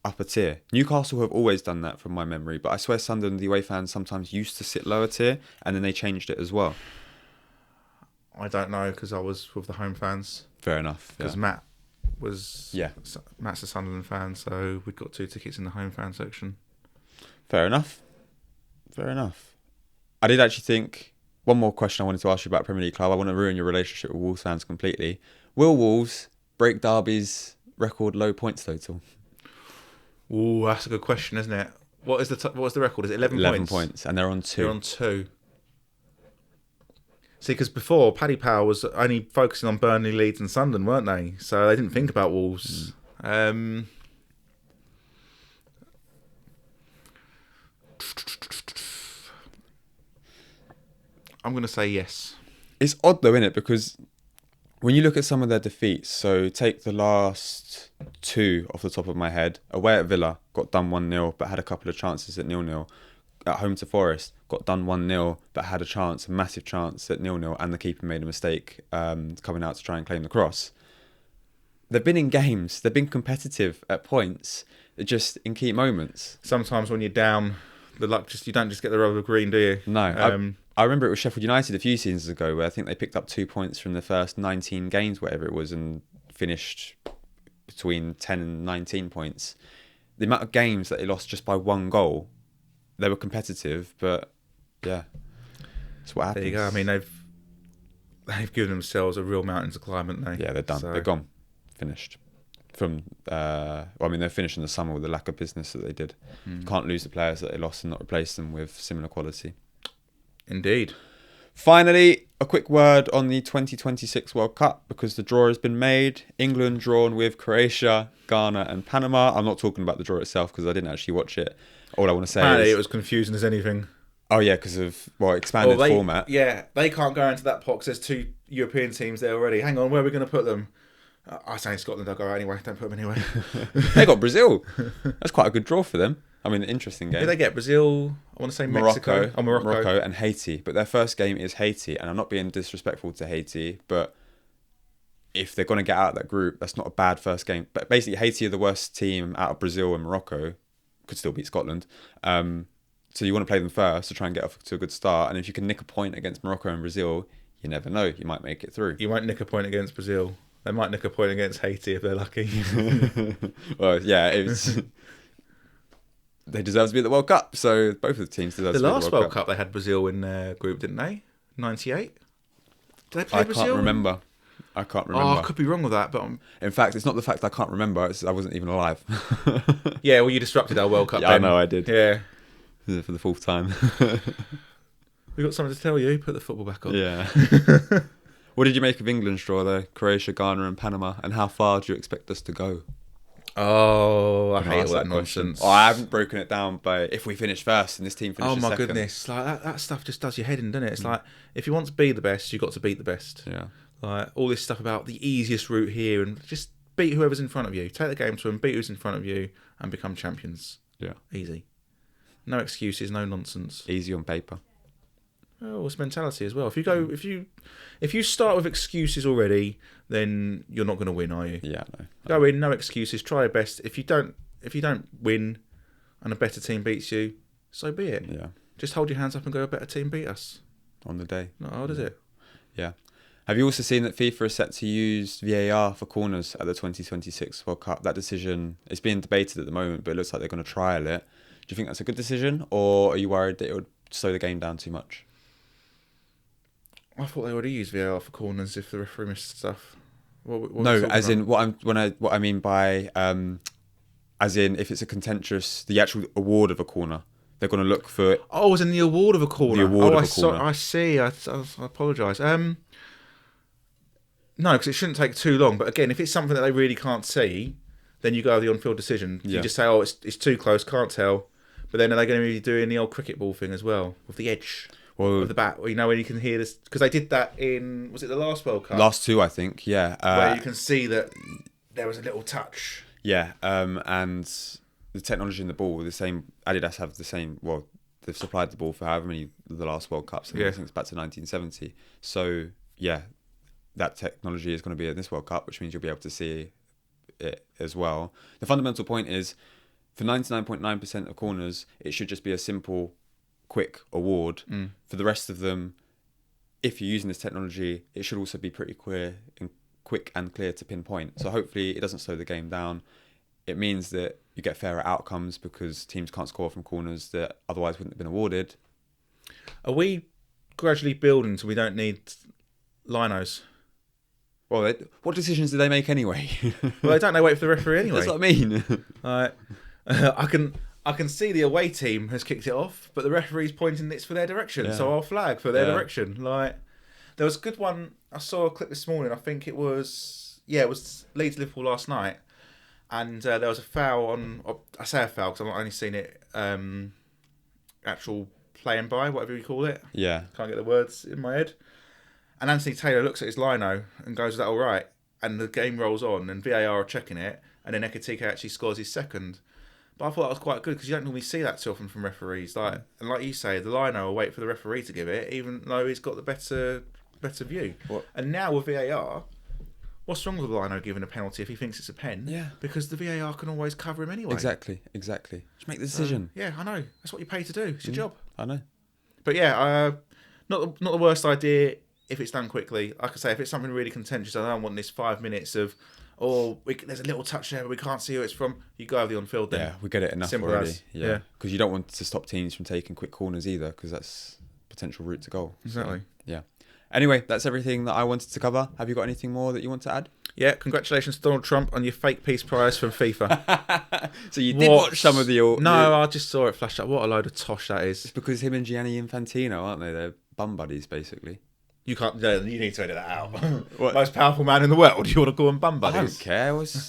upper tier. Newcastle have always done that from my memory, but I swear Sunderland, the away fans sometimes used to sit lower tier, and then they changed it as well. I don't know, because I was with the home fans. Fair enough. Because Matt's a Sunderland fan, so we've got 2 tickets in the home fan section. Fair enough. I did actually think, one more question I wanted to ask you about Premier League club. I want to ruin your relationship with Wolves fans completely. Will Wolves break Derby's record low points total? Ooh, that's a good question, isn't it? What is the record? Is it 11 points? 11 points, and they're on 2. They're on 2. See, because before, Paddy Power was only focusing on Burnley, Leeds and Sunderland, weren't they? So they didn't think about Wolves. I'm going to say yes. It's odd though, isn't it? Because when you look at some of their defeats, so take the last 2 off the top of my head. Away at Villa, got done 1-0, but had a couple of chances at 0-0. At home to Forest, got done 1-0, but had a massive chance at 0-0, and the keeper made a mistake coming out to try and claim the cross. They've been in games, they've been competitive at points, just in key moments. Sometimes when you're down, the luck you don't just get the rubber green, do you? No. I remember it was Sheffield United a few seasons ago where I think they picked up 2 points from the first 19 games, whatever it was, and finished between 10 and 19 points. The amount of games that they lost just by 1 goal, they were competitive, but yeah, that's what happens. There you go. I mean, they've given themselves a real mountain to climb, haven't they? Yeah, they're done. So, they're gone. Finished. They're finished in the summer with the lack of business that they did. Can't lose the players that they lost and not replace them with similar quality. Indeed. Finally, a quick word on the 2026 World Cup, because the draw has been made. England drawn with Croatia, Ghana and Panama. I'm not talking about the draw itself because I didn't actually watch it. All I want to say Apparently is... it was confusing as anything. Oh, yeah, because of, expanded format. Yeah, they can't go into that pot because there's 2 European teams there already. Hang on, where are we going to put them? I say Scotland, I'll go anyway. Don't put them anywhere. They got Brazil. That's quite a good draw for them. I mean, an interesting game. Did they get Brazil? I want to say Mexico. Morocco and Haiti. But their first game is Haiti. And I'm not being disrespectful to Haiti, but if they're going to get out of that group, that's not a bad first game. But basically, Haiti are the worst team out of Brazil and Morocco. Could still beat Scotland. So you want to play them first to try and get off to a good start. And if you can nick a point against Morocco and Brazil, you never know. You might make it through. You won't nick a point against Brazil. They might nick a point against Haiti if they're lucky. Well, yeah, they deserve to be at the World Cup. So both of the teams deserve to be at the last World Cup they had Brazil in their group, didn't they? 98? Did they play Brazil? I can't remember. Oh, I could be wrong with that, but in fact, it's not the fact I can't remember. It's I wasn't even alive. Yeah, well, you disrupted our World Cup. Yeah, then. I know I did. Yeah, for the 4th time. We got something to tell you. Put the football back on. Yeah. What did you make of England's draw though? Croatia, Ghana, and Panama, and how far do you expect us to go? Oh, I hate all that nonsense. Oh, I haven't broken it down by if we finish first and this team finishes second. Oh my goodness, like that stuff just does your head in, doesn't it? It's like if you want to be the best, you've got to beat the best. Yeah. Like all this stuff about the easiest route here, and just beat whoever's in front of you. Take the game to them, beat who's in front of you, and become champions. Yeah. Easy. No excuses, no nonsense. Easy on paper. Oh, it's mentality as well. If you start with excuses already, then you're not going to win, are you? Yeah, no. Go in, no excuses. Try your best. If you don't win, and a better team beats you, so be it. Yeah. Just hold your hands up and go, a better team beat us. On the day. Not hard, is it? Yeah. Have you also seen that FIFA is set to use VAR for corners at the 2026 World Cup? That decision is being debated at the moment, but it looks like they're going to trial it. Do you think that's a good decision, or are you worried that it would slow the game down too much? I thought they already used VAR for corners if the referee missed stuff. No, as in what I mean by as in if it's a contentious, the actual award of a corner, they're going to look for. Oh, as in the award of a corner. The award of a corner. I see. I apologise. No, because it shouldn't take too long. But again, if it's something that they really can't see, then you go with the on-field decision. Yeah. You just say, "Oh, it's too close, can't tell." But then are they going to be doing the old cricket ball thing as well with the edge? Of the bat, when you can hear this, because they did that in, was it the last World Cup? Last 2, I think, yeah. Where you can see that there was a little touch. Yeah, and the technology in the ball, the same, Adidas have the same, well, they've supplied the ball for however many of the last World Cups, I think it's back to 1970. So, yeah, that technology is going to be in this World Cup, which means you'll be able to see it as well. The fundamental point is, for 99.9% of corners, it should just be a simple quick award. For the rest of them, if you're using this technology, it should also be pretty quick and clear to pinpoint. So hopefully it doesn't slow the game down. It means that you get fairer outcomes because teams can't score from corners that otherwise wouldn't have been awarded. Are we gradually building so we don't need linos? Well, what decisions do they make anyway? Well, they don't. They wait for the referee anyway. That's what I mean. I can see the away team has kicked it off, but the referee's pointing it's for their direction, so I'll flag for their direction. Like, there was a good one. I saw a clip this morning. I think it was Leeds Liverpool last night, and there was a foul on. I say a foul because I've not only seen it actual playing by, whatever you call it. Yeah, can't get the words in my head. And Anthony Taylor looks at his lino and goes, "Is that all right?" And the game rolls on, and VAR are checking it, and then Ekatike actually scores his second. But I thought that was quite good because you don't normally see that too often from referees. And like you say, the lino will wait for the referee to give it, even though he's got the better view. What? And now with VAR, what's wrong with the lino giving a penalty if he thinks it's a pen? Yeah. Because the VAR can always cover him anyway. Exactly. Just make the decision. Yeah, I know. That's what you pay to do. It's your job. I know. But yeah, not the worst idea if it's done quickly. Like I say, if it's something really contentious, I don't want this 5 minutes of, there's a little touch there, but we can't see who it's from. You go over the on-field then. Yeah, we get it enough Simple already. as. Yeah, because you don't want to stop teams from taking quick corners either, because that's a potential route to goal. Exactly. So, yeah. Anyway, that's everything that I wanted to cover. Have you got anything more that you want to add? Yeah, congratulations to Donald Trump on your fake peace prize from FIFA. So you did watch some of the... No, I just saw it flash up. What a load of tosh that is. It's because him and Gianni Infantino, aren't they? They're bum buddies, basically. You can't. No, you need to edit that out. What? Most powerful man in the world. You want to call him bum I buddies? don't care. What's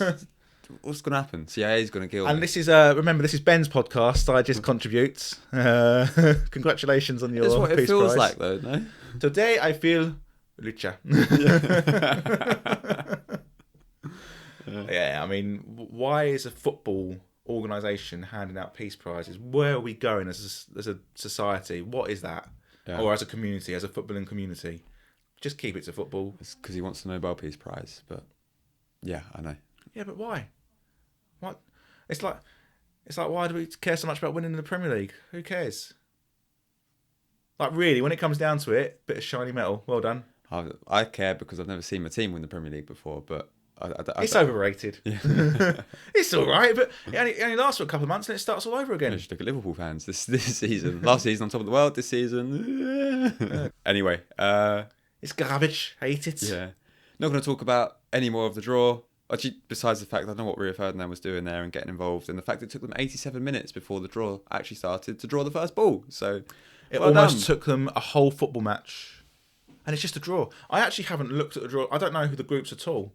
going to happen? CIA's going to kill And me. this is remember, this is Ben's podcast. I just contribute. Congratulations on your That's what it peace feels prize. like, though, no? Today I feel lucha. Yeah, I mean, why is a football organisation handing out peace prizes? Where are we going as a society? What is that? Yeah. Or as a community, as a footballing community? Just keep it to football. It's because he wants the Nobel Peace Prize, but yeah, I know. Yeah, but why? What? It's like why do we care so much about winning the Premier League? Who cares? Like, really, when it comes down to it, bit of shiny metal. Well done. I care because I've never seen my team win the Premier League before, but It's overrated. Yeah. It's all right, but it only lasts for a couple of months and it starts all over again. You should look at Liverpool fans this season. Last season on top of the world. This season. Anyway, It's garbage. Hate it. yeah, not going to talk about any more of the draw. Actually, besides the fact I don't know what Rio Ferdinand was doing there and getting involved, and the fact it took them 87 minutes before the draw actually started to draw the first ball. So It well almost done. took them a whole football match. And it's just a draw. I actually haven't looked at the draw. I don't know who the groups at all.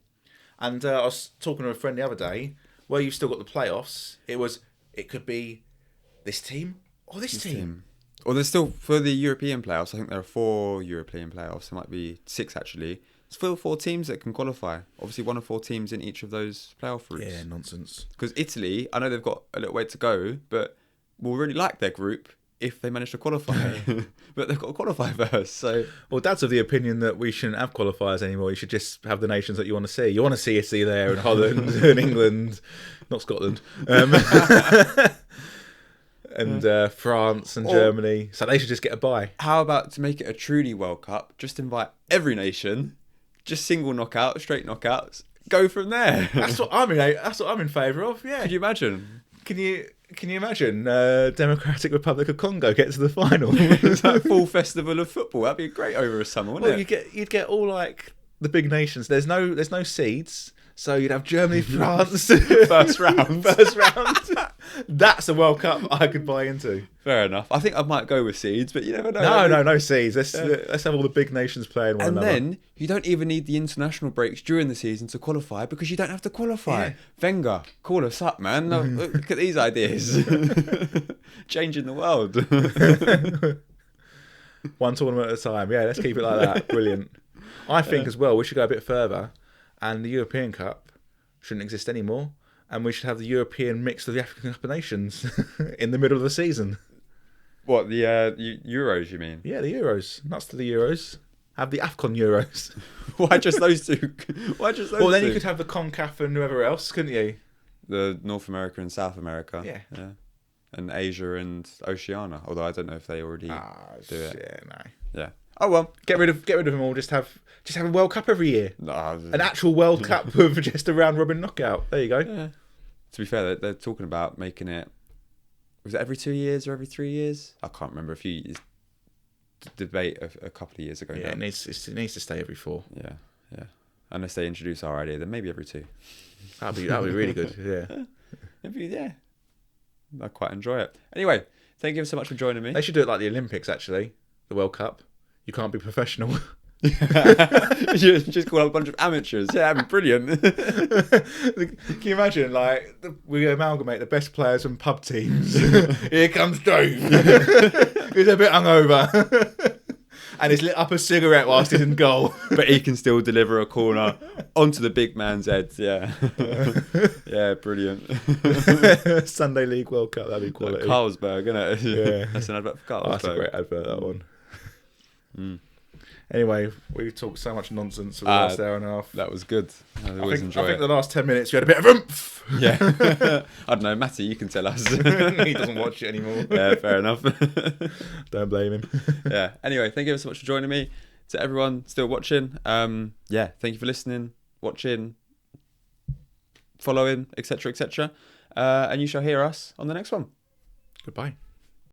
And I was talking to a friend the other day, where you've still got the playoffs. It could be this team or this team. Or there's still, for the European playoffs, I think there are 4 European playoffs. There might be 6 actually. It's still 4 teams that can qualify. Obviously 1 of 4 teams in each of those playoff routes. Yeah, nonsense. Because Italy, I know they've got a little way to go, but we'll really like their group if they manage to qualify. But they've got to qualify first. So, Well, Dad's of the opinion that we shouldn't have qualifiers anymore. You should just have the nations that you want to see. You want to see Italy there, and Holland, and England, not Scotland, and France and Germany. So they should just get a bye. how about to make it a truly World Cup? Just invite every nation, just single knockout, straight knockouts, go from there. That's what I'm in favour of. Yeah. Could you imagine? Can you imagine Democratic Republic of Congo get to the final? It's like a full festival of football. That'd be great over a summer, wouldn't Well, it? you'd get all like the big nations. There's no seeds, so you'd have Germany, France, First round. first round. That's a World Cup I could buy into. Fair enough. I think I might go with seeds, but you never know. No seeds. Let's have all the big nations playing one And another. then you don't even need the international breaks during the season to qualify because you don't have to qualify. Yeah. Wenger, call us up, man. No, look at these ideas. Changing the world. One tournament at a time. Yeah, let's keep it like that. Brilliant. I think as well we should go a bit further, and the European Cup shouldn't exist anymore, and we should have the European mixed with the African Cup of Nations in the middle of the season. What, the Euros, you mean? Yeah, the Euros. Nuts to the Euros. Have the AFCON Euros. Why just those two? Why just those Well, then two? you could have the CONCACAF and whoever else, couldn't you? The North America and South America. Yeah. And Asia and Oceania. Although I don't know if they already do it. Yeah, no. Yeah. Oh well. Get rid of them all. Just have a World Cup every year. No, An actual World Cup with just a round robin knockout. There you go. yeah. To be fair, they're talking about making it. Was it every 2 years or every 3 years? I can't remember. Debate a couple of years ago. Yeah, now. it needs to stay every 4. Yeah. Unless they introduce our idea, then maybe every 2. That'd be really good. Yeah. Maybe, yeah. I quite enjoy it. Anyway, thank you so much for joining me. They should do it like the Olympics, actually. The World Cup. You can't be professional. You just call up a bunch of amateurs. Yeah, that'd be brilliant. Can you imagine, like, we amalgamate the best players from pub teams. Here comes Dave. He's a bit hungover. And he's lit up a cigarette whilst he's in goal. But he can still deliver a corner onto the big man's head. Yeah. Yeah, brilliant. Sunday League World Cup, that'd be quality. Carlsberg, isn't it? Yeah. That's an advert for Carlsberg. Oh, that's a great advert, that one. Anyway, we've talked so much nonsense for the last hour and a half. That was good. I always enjoy I think it. the last 10 minutes you had a bit of oomph. Yeah. I don't know, Matty, you can tell us. He doesn't watch it anymore. Yeah, fair enough. Don't blame him. Yeah. Anyway, thank you so much for joining me. To everyone still watching, yeah, thank you for listening, watching, following, etc., etc. And you shall hear us on the next one. Goodbye.